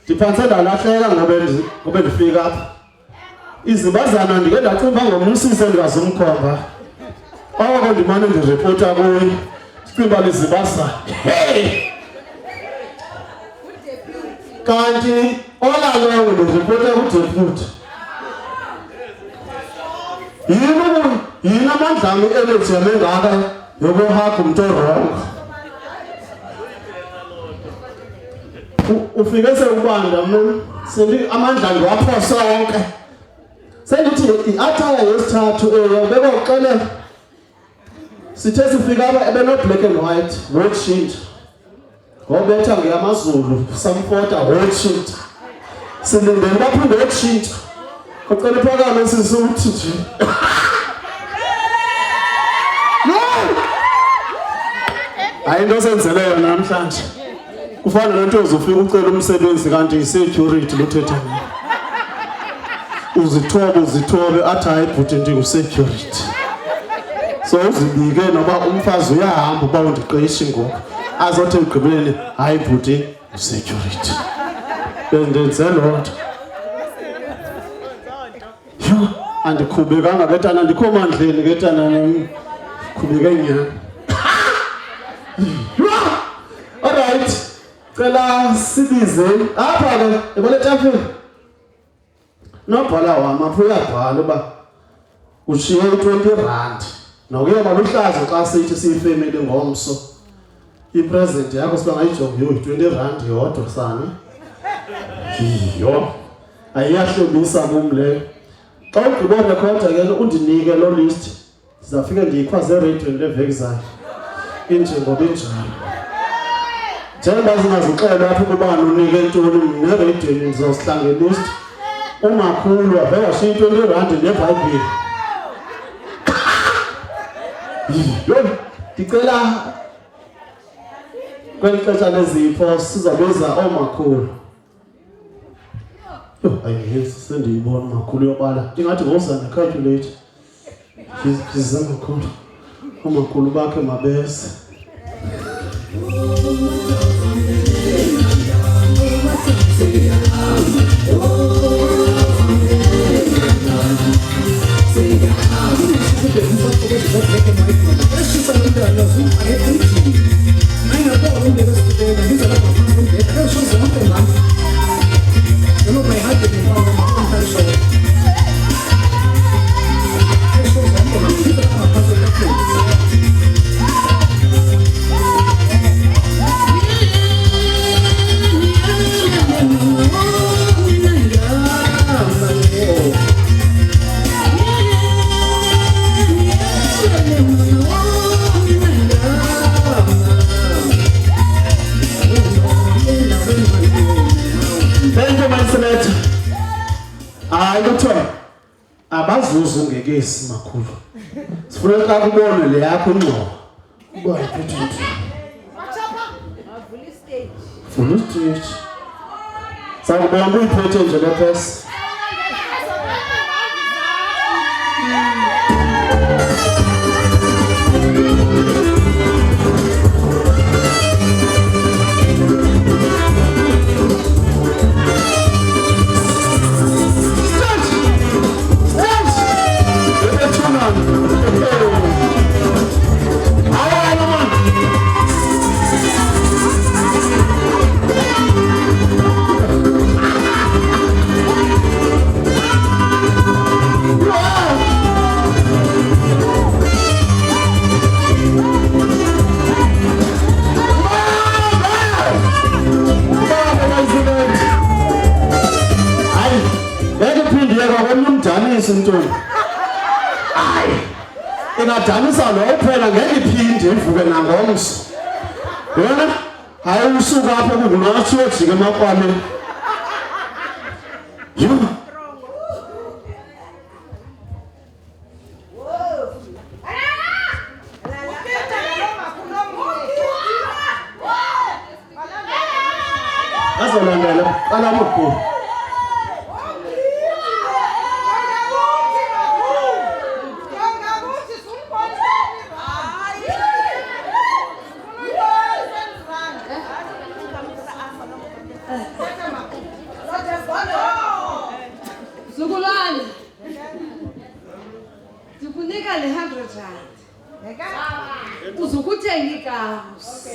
ndiphantse ndalahleka ngoba ndifika apha. Izibazana ndike ndacimba ngomsise ndingazumkhomba. Oko ndimane ndiripota kuye. Sicimba lezibazana. Hey! Kanti olalo ndiripota kuDefuthi. Yini amandlami elejeme ngaka yokuhaga umuntu orongo. Ufike sekubanda mina sendi amandla ngiwaphosa wonke. Sendithi iathaya yesithathu yabeka uxelela. Sithe sifika apha ebeno black and white road sheet. Ngobetha ngeyamazulu samfota road sheet. Silindele baphinde road sheet. Kucela phakame sisuthi nje. No! Ayinto senzeleyo namhlanje. Kufana lento uzofika ucela umsebenzi kanti i-security lothetha naye. Uzithobe athi hayi bhuti ndingu-security. So uzibike noba umfazi uyahamba uba undiqeshi ngoku. Azothi ekugqibeleni hayi bhuti u-security. Bendenze loo nto. Yho, andikhubekanga ketana andikho mandleni ketana khubeke nyana. Alright. Cela sibize apha ke ebona etafeni. Nobhala wami apho uyabhala uba ushiye R20. Nokuye baluhlaza xa sithi siyifamily ngomso. I-present yakho sibangayijonga R20 yodwa sana. Yho. Ayiyahlobisa kumle. Xa ugqiba rekhoda ke undinike lo list. Sizafika ndiyikhwaze eradweni leveki zayo. Inje ngoba injalo. Njengoba zingazixela apho ukuba unike ntoni mna eradweni ndizosihlanganisa. Umakhulu wavela washiya R20 neBhayibhile. Yho, ndicela kweli xesha lezipho sizabiza omakhulu. Ayiyenzi sendiyibona umakhulu yobala. Ndingathi ngozana calculate. Yize makhulu. Umakhulu bakhe mabese. Abazuzu ngekesi makhulu. Sifuneka kubone le yakho ingxowa. Uba iphethe nje. Full stage. Sakubona uyiphethe nje le phesi. Ntombi. Hayi. Ingadanisa lo phela ngeke iphinde ivuke nangomso. Yona hayi usuka apha kungathi ojike emakwame. Yho. Azolandela qala mkhulu. Zukulwane. Ndikunika le 100 rand. Uzokuthenga ikawusi.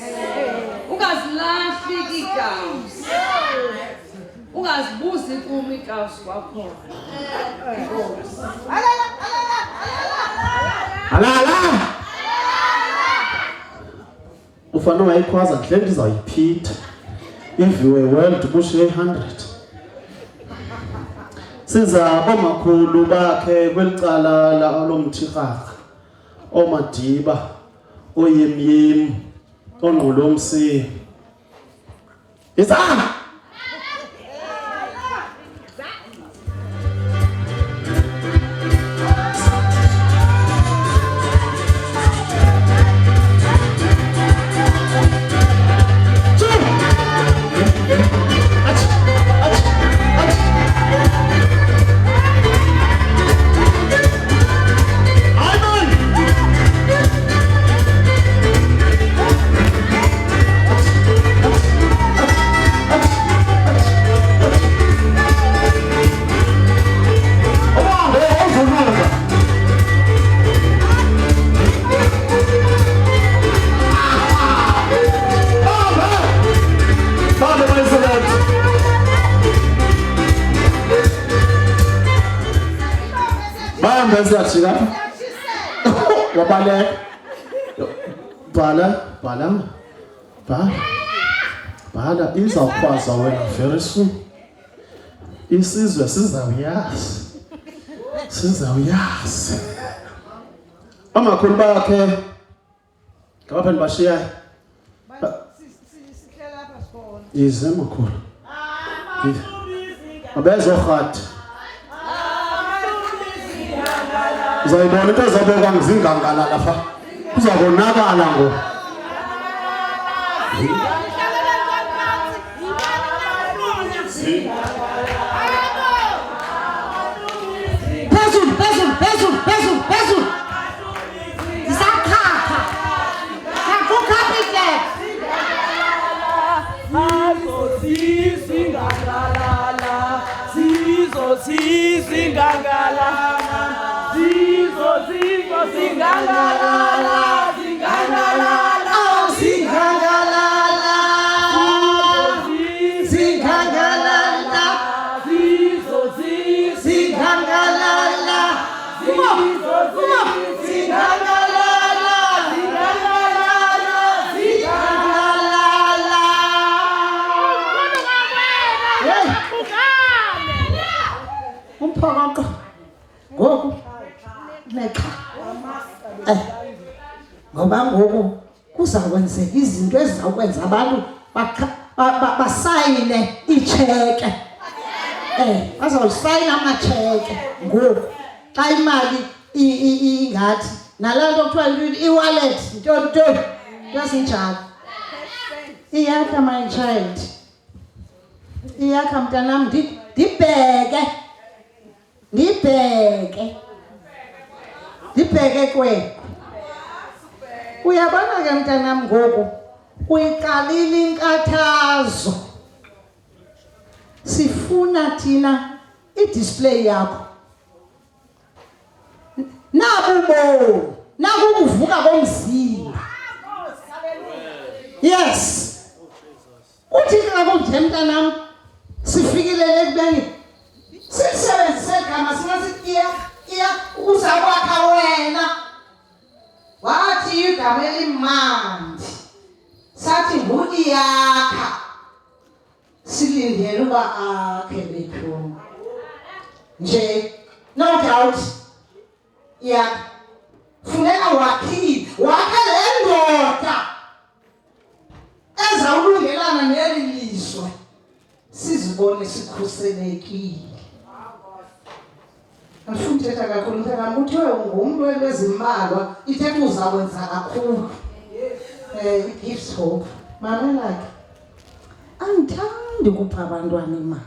Ungazilahli ikawusi. Ungazibuzi kum ikawusi kwakhona. Halala. Ufana wayikhwaza nhle ndizawuyiphitha. If you were well to push 100. Siza omakhulu bakhe kwelicala la lomthiraka. Omadiba, oyemyem, onqolomsi. Isa! Wabale. Bala izawukwazi wena very soon. Isizwe sizawuyazi. Amakhulu bakhe ngapha ndibashiya. Sikhela apha sibona. Ize makhulu. Abezorhati. Uzayibona into ezobekwa ngizingangala lapha. Uzabonakala ngo. Phezulu. Isakhapha. Akukhaphi ke. Umphakaqa. Ngoku nexa. Ngoba ngoku kuzakwenzeka izinto ezizakwenza abantu basayine icheke. Bazawusayina amacheke ngoku. Xa imali ingathi nalanto kuthiwa i-wallet nto yasinjalo. Iyakha my child. Iyakha mntanam ndibheke kwenu. Uyabona ke mntanam ngoku uyiqalile inkathazo. Sifuna thina i-display yakho. Nabubo, nakuvuka komzimba. Yes. Uthi kakunje mntanam sifikelele ekubeni sisebenzise igama singathi iya uzakwakha wena. Wathi igama elimandi. Sathi ngiyakha. Silindele uba akhe bethu. Nje no doubt yakha. Funeka wakhe le ndoda ezawulungelana neli lizwe. Sizibone sikhuselekile. Andifuni uthetha kakhulu mntana kuthiwe ungumntu wezimbalwa ithetha uzakwenza kakhulu. It gives hope. Mamela ke. Angithandi kupha abantwana imali.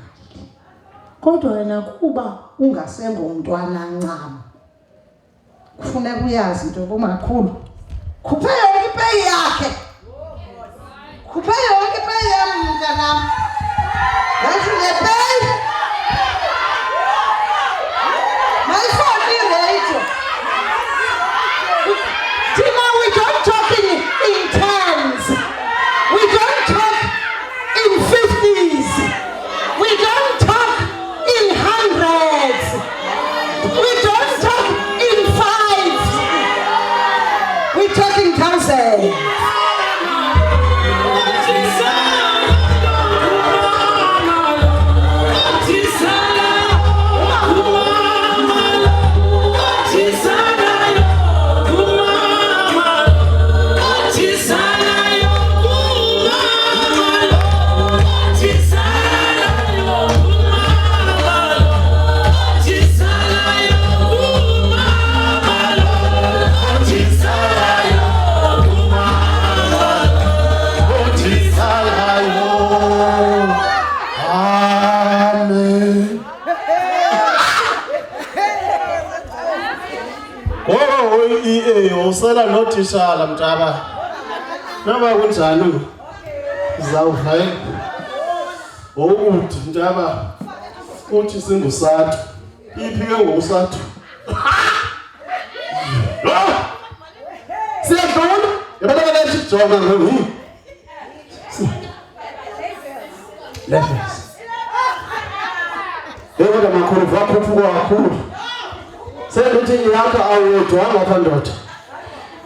Kodwa wena kuba ungasengomntwana ncam. Kufuneka uyazi into yokumakhulu. Khuphe yonke ipeyi yakhe. Khuphe yonke ipeyi yam mntanam. Yathi lepay. Mayifoni radio. Tima, we don't talk in tens. We don't talk in 50s. We don't talk in hundreds. We don't talk in fives. We talk in thousands. Usela nothishala mntaba. Noma kunjani? Zawuhayi. Ukuthi mntaba uthi singusathu. Iphike ngosathu. Siyadlula. Yabona lethi jonga ngoku. Lefes. Yebo makhulu vakhuphuka kakhulu. Sengithi yakho awuyedwa ngapha ndoda.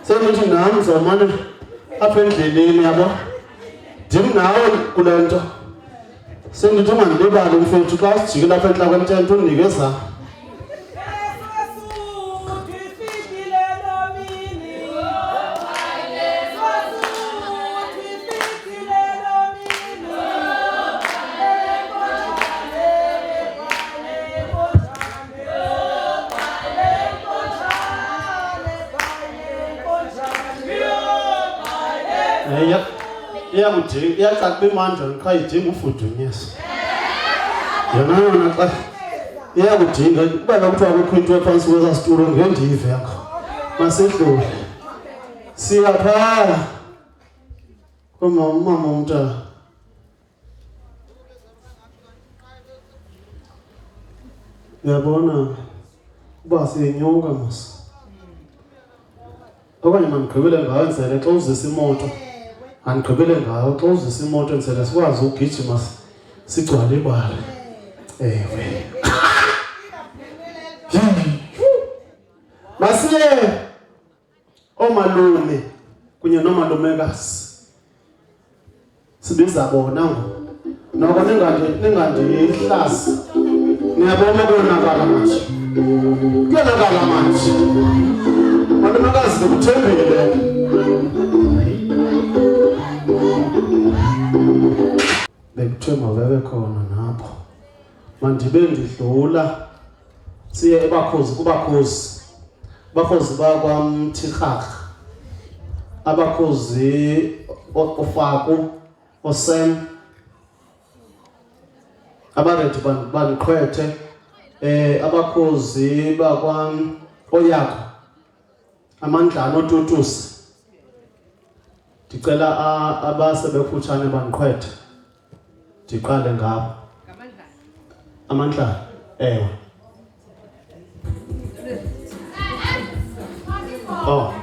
Sengithi nami zamane apha endleleni yabo. Ndim nawe kulento. Sengithi ungandibali mfethu xa sijikela apha enhla kwentente unikeza. Iyaqaqwa imandla qha idinga ufudunyiswa. Yona xa iyakudinga kuba kuthiwa kukho into ephansi kwesa situlo ngendive yakho. Masedlule. Siyaphaa. Mama umntana. Uyabona uba siyenyuka mos. Okanye mandigqibele ngayo ndisele xa uzisa imoto. Andigqibele ngayo xa uzisa imoto ndisele sikwazi ugijima sigcwale ibali. Ewe. Masiye omalume kunye nomalumekazi. Sibiza bona ngoku. Noko ningandihlasi. Niyabona konakala manje. Kuyonakala manje. Malumekazi ngikuthembile. Bekuthiwe mawebe khona napho. Mandibe ndidlula siye ebakhozi kubakhozi. Abakhozi bakwaMthirhaka. Abakhozi oFaku oSem. Abarethi bandiqwethe abakhozi bakwaOyako. Amandlana oTutusi. Ndicela abasebekufutshane bandiqwethe. Ndiqale ngabo. Amandlana. Ewe. Oh.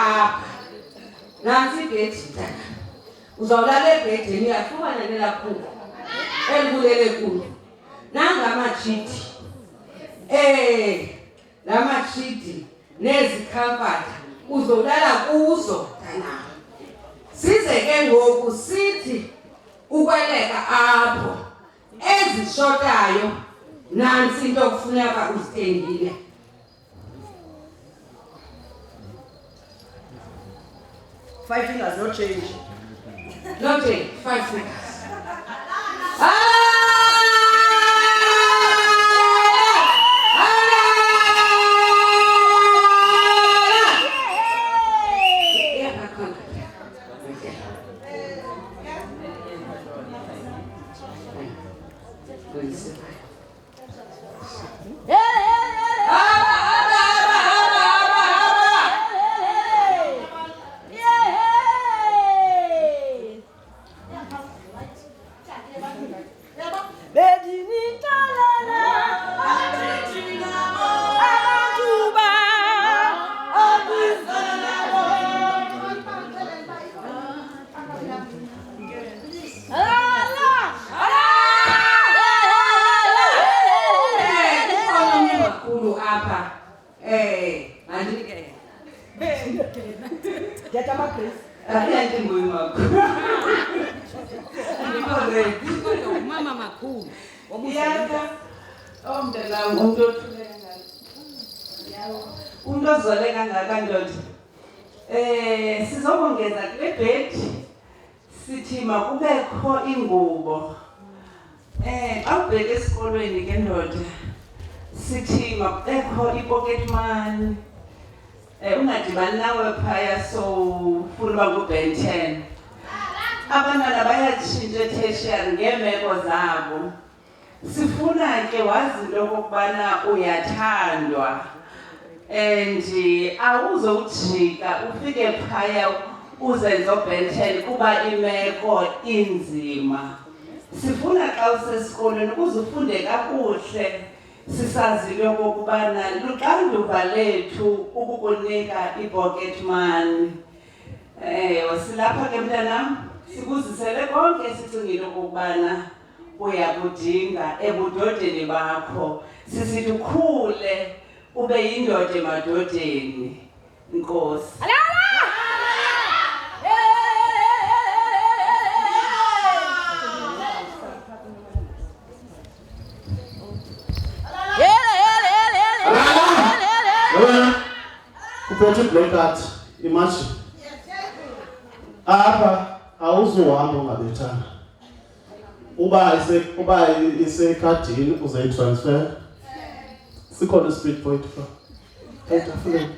apha. Nansi igedi mntana. Uzawulala ebhedini uyafumana nelaphuko. Elibulele kulo. Nangamachiti. Lamachiti nezikhamfatha uzolala kuzo mntana. Size ke ngoku sithi ukweleka apho ezishotayo nansi into okufuneka uzithengile. Five fingers, no change. No change, 5 fingers. Mama makhulu. Umuntu ozole kangaka ndoda. Sizobongeza kule bhedi. Sithi makubekho ingubo. Awubheke esikolweni ke ndoda. Sithi makubekho ipocket money. Ungadibani nawe phaya so ufuna uba ku-Ben 10. Abantwana bayatshintsha tertiary ngeemeko zabo. Sifuna ke wazi into okokubana uyathandwa and awuzowujika ufike phaya uzenze u-Ben 10 kuba imeko inzima. Sifuna xa usesikolweni ukuze ufunde kakuhle. Sisazile okokubana luxanduva lethu ukukunika i-pocket money. Wasilapha ke mntanam sikuzisele konke sicingile okokubana uyakudinga ebudodeni bakho. Sisithi ukhule ube yindoda emadodeni. Inkosi. Uphethe black card imagine apha awuzohamba ungabethana uba isekhadini uzayitransfer sikhona speed point etafuleni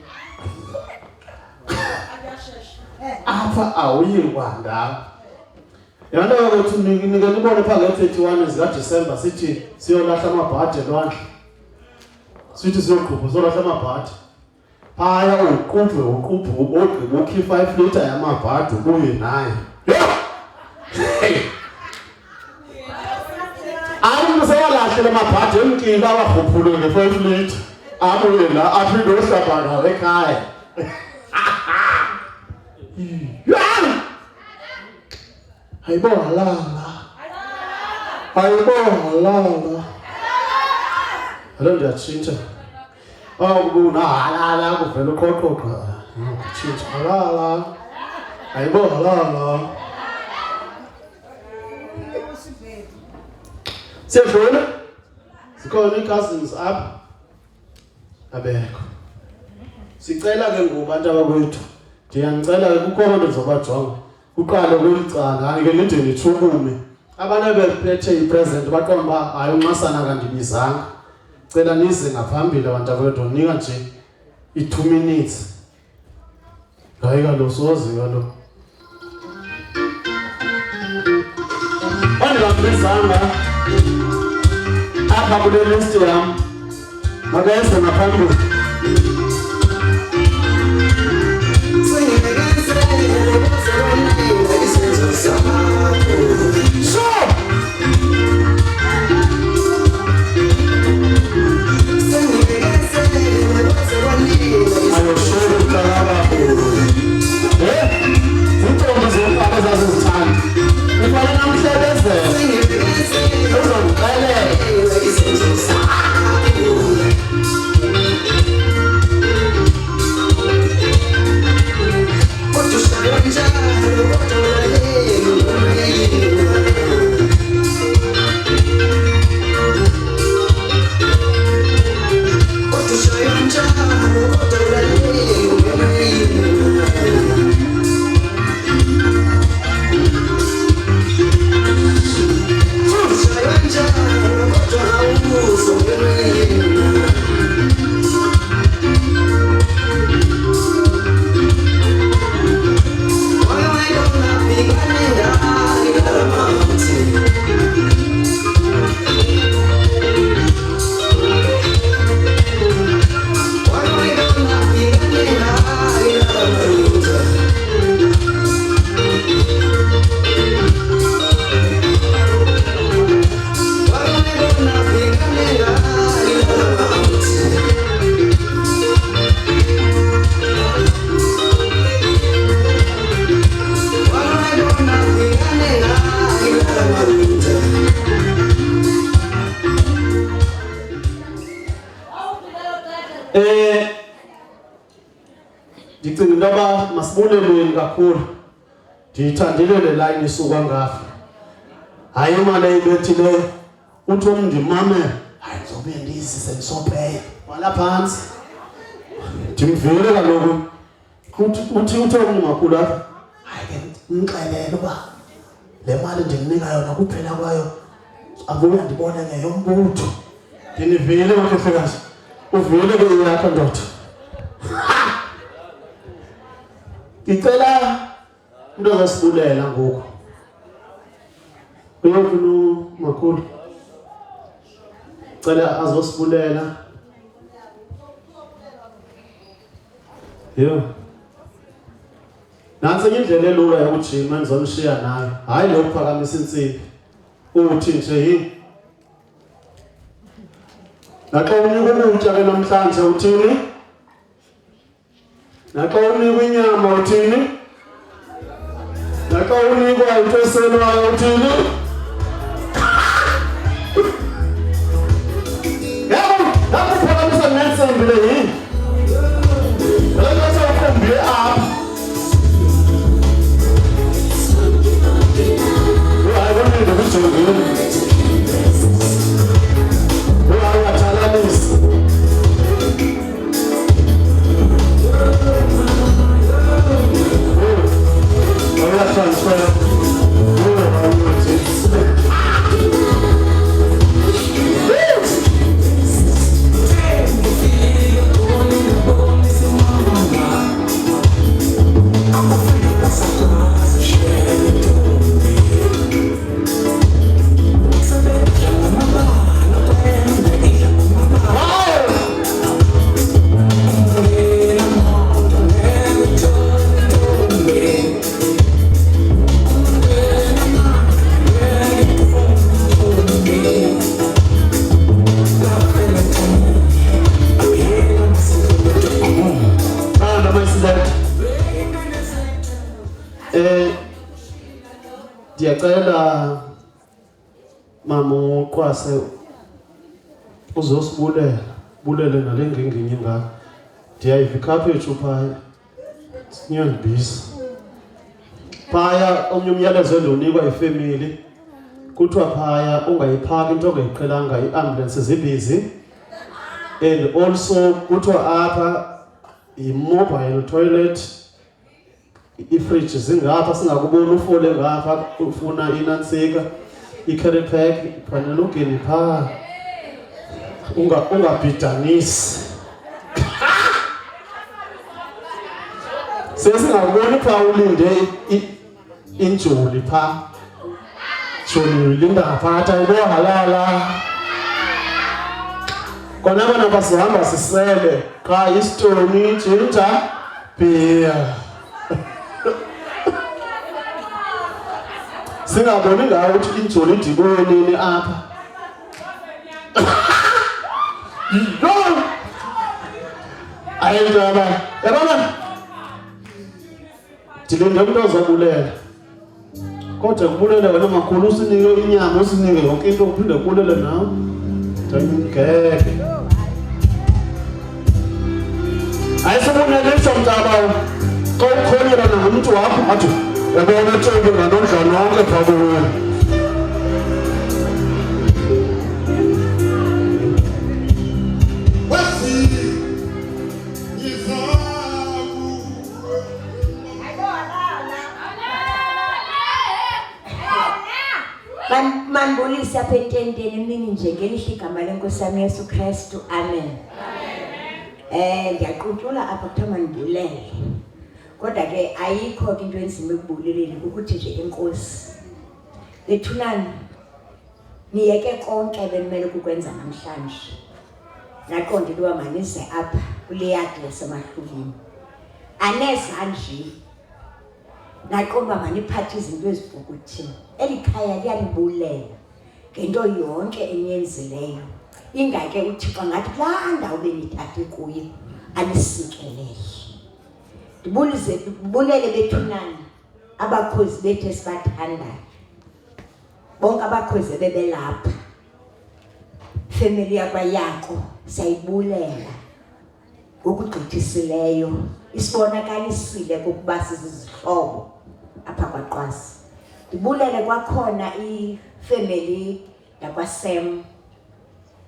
apha awuyingwa ndawo yanto yokuthi nike nibone phaa nge-31 zikaDisemba sithi siyolahla amabhadi elwandle sithi siyoqhubha siyolahla amabhadi phaya uqubhe ugqiba ukhi 5 liter yamabhadi ubuye naye abantu seyalahlela amabhadi emkile awarhuphule nge-5 liter abuye la aphinde ohlamba ngawo ekhaya hayibohalala alo ndiyatshintsha halala kuvela uqoqoqa tshintsha halala hayibohalala siyadlula zikhona ii-cousins apha abekho sicela ke ngoku bantu abakwethu ndiyanicela ke kukho nto ndizobajonga uqale kwelicanga ke nide nitshukume abantu bephethe ipresent baqonda uba hayi uNxasana akandibizanga cela nize ngaphambili abantu akwethu nika nje i2 minutes hayi kalo sozi kalo andingabizanga apha kule list yam makayeze ngaphambili I will show you Ndicinga into yoba masibuleleni kakhulu. Ndiyithandile le line isuka ngafa. Hayi imali eyibethileyo uthi umndimamele hayi ndizobe ndizise ndisopeya wala phantsi. Ndimvile kaloku uthi umnqakhulu apha hayi ke umxelele uba le mali ndimnika yona kuphela kwayo abuya ndibone ngeyombutho. Ndinivile makhehlekazi uvile ke yakho ndoda. Ngicela into ozasibulela ngoku. Uyofuna makhulu. Cela azosibulela. Yho. Nansi indlela elula yokujima endizonishiya nayo. Hayi lo kuphakamisa insimbi. Uthi nje yini? Naxa unika ukutya ke namhlanje uthini? Naxa unika inyama uthini? Naxa unikwa into eselwayo uthini? Yabo, lapho phakamisa nensimbi le yini? Lento sewukhombile apha. Hayi konke ngokujongile. Ndiyacela mama uqwase uzosibulela bulele nale nginginye ngaka. Ndiyayiva ikhaphetshu phaya sinyandibisa phaya omnye umyalezo endonikwa ifamily kuthiwa phaya ungayiphaki into ongayiqhelanga iambulance zibhizi and also kuthiwa apha i-mobile toilet ifridge zingapha singakubona ufole ngapha ufuna inansika i-carry pack fanele ungene phaa ungabhidanisi sesingakuboni phaa ulinde injoli phaa joli ulinda ngaphatha ibohalala kona bona basihamba sisele qha istoni ginger beer singaboni ngawo ukuthi injoli idibonini apha. No! Ayindaba. Yabona? Dilinde umuntu ozobulela. Kodwa kubulela wena makhulu usinike inyama usinike yonke into uphinde kubulele nawe. Ngeke. Ayisibonele somntaba. Xa ukhonyela namuntu wakho athi yabona tshebe nganondlana wonke phakathi. Manibulisa apha ententeni emini nje ngelihle igama lenkosi yami Yesu Kristu. Amen. Ndiyaqutyula apha kuthiwa manibulele. Kodwa ke ayikho into enzima ekubuleleni ukuthi nje inkosi. Bethunani niyeke konke benimele ukukwenza namhlanje. Naqonda into manize apha kule yadi yasemahlulini. Aneza nje. Naqomba maniphathe izinto ezifukuthini. Elikhaya liyanibulela ngento yonke eniyenzileyo. Ingake uThixo ngathi laa ndawo benithathe kuyo anisikelele. Ndibulele bethunani abakhozi bethu esibathandayo. Bonke abakhozi bebelapha. Family yakwa Yako sayibulela. ngokugqithisileyo isibonakalisile ukuba sizizihlobo apha kwaQwasi. Ndibulele kwakhona ifamily yakwaSam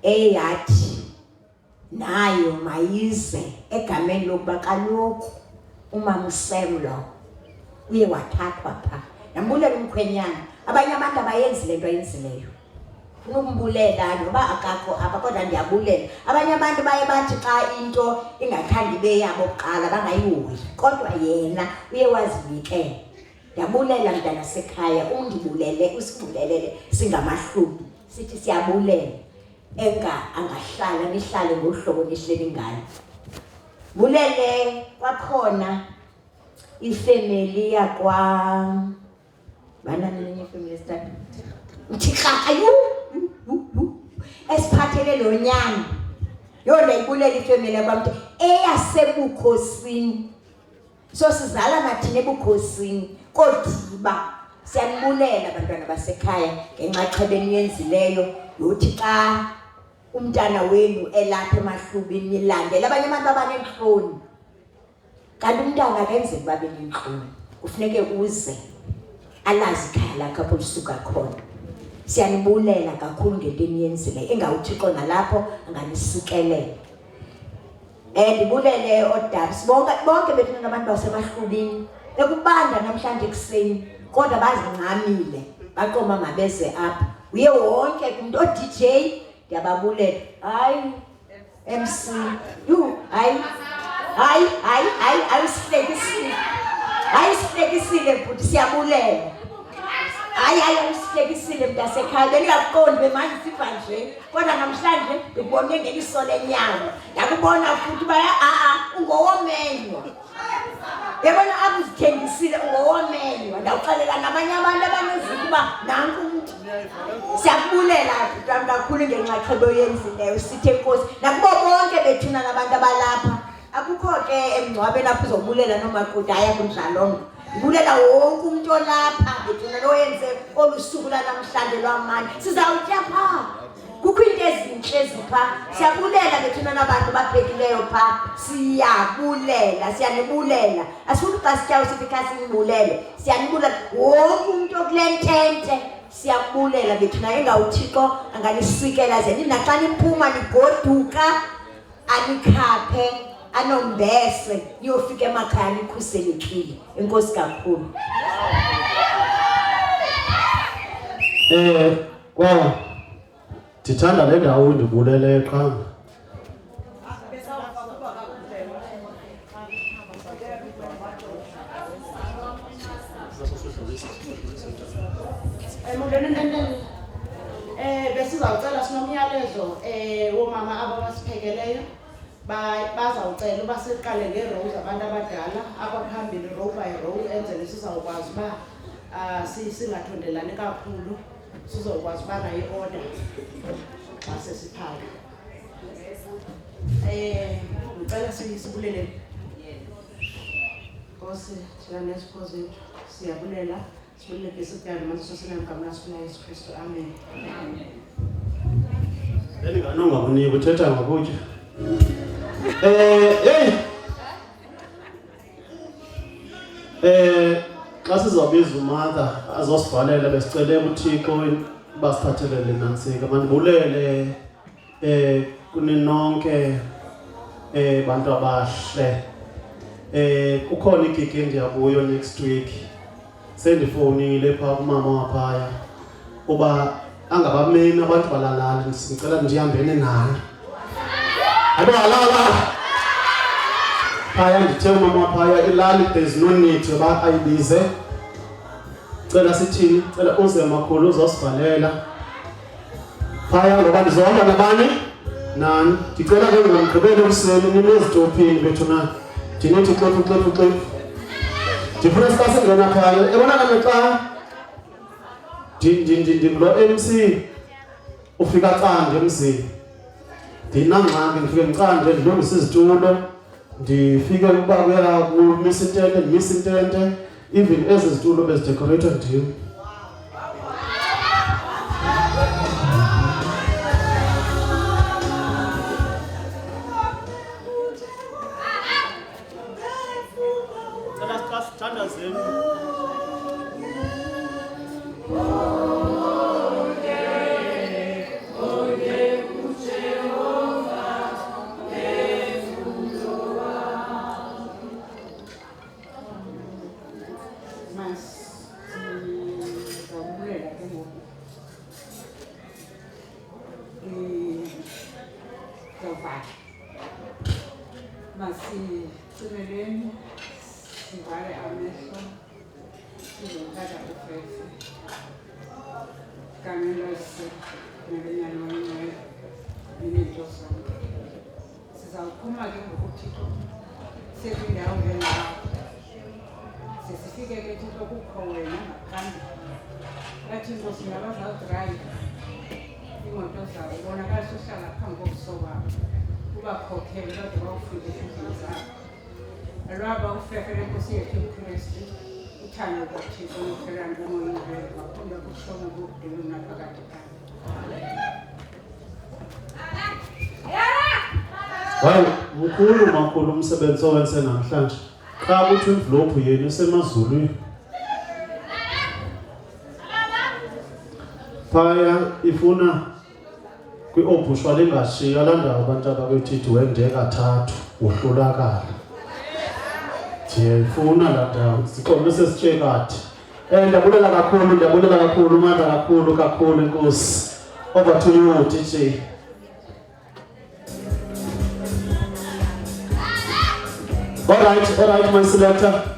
eyathi nayo mayize egameni lokuba kaloku umama Sam lo uye wathathwa pha. Ndambulela umkhwenyana, abanye abantu abayenzi le nto ayenzileyo. Funa ukumbulela noba akakho apha kodwa ndiyabulela. Abanye abantu baye bathi xa into ingathandi ibe yabo kuqala bangayihoyi, kodwa yena uye wazinikela. Ndiyabulela mntana sekhaya, undibulele usibulelele singamahlubi. Sithi siyabulela angahlala nihlale ngohlobo nihleli ngalo. Bulele kwakhona ifamily yakwa banana nenye family start uthixayo esiphathele lo nyana yona ibulela ifamily kwamntu eyasebukhosini. So sizala nathina ebukhosini kodiba. Siyanibulela bantwana basekhaya ngenxaxhebeni yenzileyo yothi xa umntana wenu elapha emahlubini nilandela abanye abantu abanenhloni. Kanti umntana akenzeki babe nenhloni, kufuneke uze alazi ikhaya lakho apho lisuka khona. Siyanibulela kakhulu ngento eniyenzileyo engawuthixo nalapho anganisikelele. Ndibulele oDabs bonke bethu nabantu basemahlubini ekubanda namhlanje ekuseni kodwa bazincamile baqoma mabeze apha. Uye wonke umuntu oDJ ndiyababulela. Hayi MC ayisihlekisile futhi siyabulela. Ayisihlekisile mntasekhaya bengaqondi bemanje sifa nje kodwa namhlanje ngibone ngeliso lenyama. Yakubona futhi baya ungowomenywa. Yabona abuzithengisile ungowomenywa. Ndawuxelela nabanye abantu abaneziko uba nanku umuntu. Siyakubulela futhi kakhulu ngenxaxheba oyenzileyo. Sithe Nkosi nakubo bonke bethuna nabantu abalapha. Akukho ke emngcwabeni apho uzobulela nomakoti ayakunjalo. Bulela wonke umuntu olapha bethuna loyenze olusuku lanamhlanje lwamani. Sizawutya pha. Kukho into ezinhle ezipha. Siyabulela bethuna nabantu baphekileyo pha. Siyabulela, siyanibulela. Asifuni xa sityawo sithi xa sinibulele. Siyanibulela wonke umuntu okulentente. Siyabulela bethuna engawuthixo anganisikela ze nina xa niphuma nigoduka anikhaphe anombese niyofika emakhaya nikhuselekile. Enkosi kakhulu. Kwa ndithanda le ndawo ndibulele qha. Besizawucela sinomyalezo womama abasiphekeleyo bazawucela uba siqale nge-rows abantu abadala apha phambili row by row enzele sizawukwazi uba singathondelani kakhulu sizokwazi uba nayo i-order xa sesiphaka. Ngicela sibulele Nkosi thina nesipho zethu siyabulela sibulele ngesidalo manje sosinamgama laSikhulukazi Yesu Kristu. Amen. Beningano ngakunike uthetha ngokutya. Xa sizobiza uMartha azosivalela besicele uThixo basithathelele nantsika. Mandibulele kuninonke bantu abahle. Kukhona igigi endiyakuyo next week. Sendifowunile pha kumama waphaya uba angabameni abantu balalala ndicela ndihambene nani. Abalala phaya ndithe umama waphaya ilali there's no need yoba ayibize. Cela sithini? Cela uze makhulu uzosivalela phaya ngoba ndizohamba nabani nani. Ndicela ke ngamgqibele useni ninezitophini bethuna ndinithi xefu. Ndifuna xa singena phaya ebonakala xa ndimlo MC ufika cande emzini. Ndinangxaki ndifike ngicande ndilungise izitulo ndifike ukuba kumisa intente ndimisa intente even ezi zitulo bezidecorated ndim. Zovala. Masicibeleni, sivale amehlo, sizothatha ufefe. Kanye nalenyana wayinayo, nezinto zonke. Sizawuphuma ke ngokuthi sekwindawo ngendawo. Sesifike ke Thixo kukho wena ngaphambili. Yathi Nkosi nabazawudrayiva imoto zabo bonakalisa uhlala phambi kobuso babo ubakhokhele bade bawufike endlini zabo. Alwaba ufefe lenkosi yethu uKristu uthando lukaThixo nokuphelana komoya ingcwele waphumla kushona kubudele naphakade kanye. Hayi, mkhulu makhulu umsebenzi owenze namhlanje. Xa kuthi envelope yenu esemazulwini. Phaya ifuna kwi-obushwa lengashiya landa abantu abakwethithi wende kathathu uhlulakala. Ndiyayifuna laa ndawo siqonde sesitshekade. Ndiyabulela kakhulu umandla kakhulu Nkosi. Over to you DJ. All right, my selector.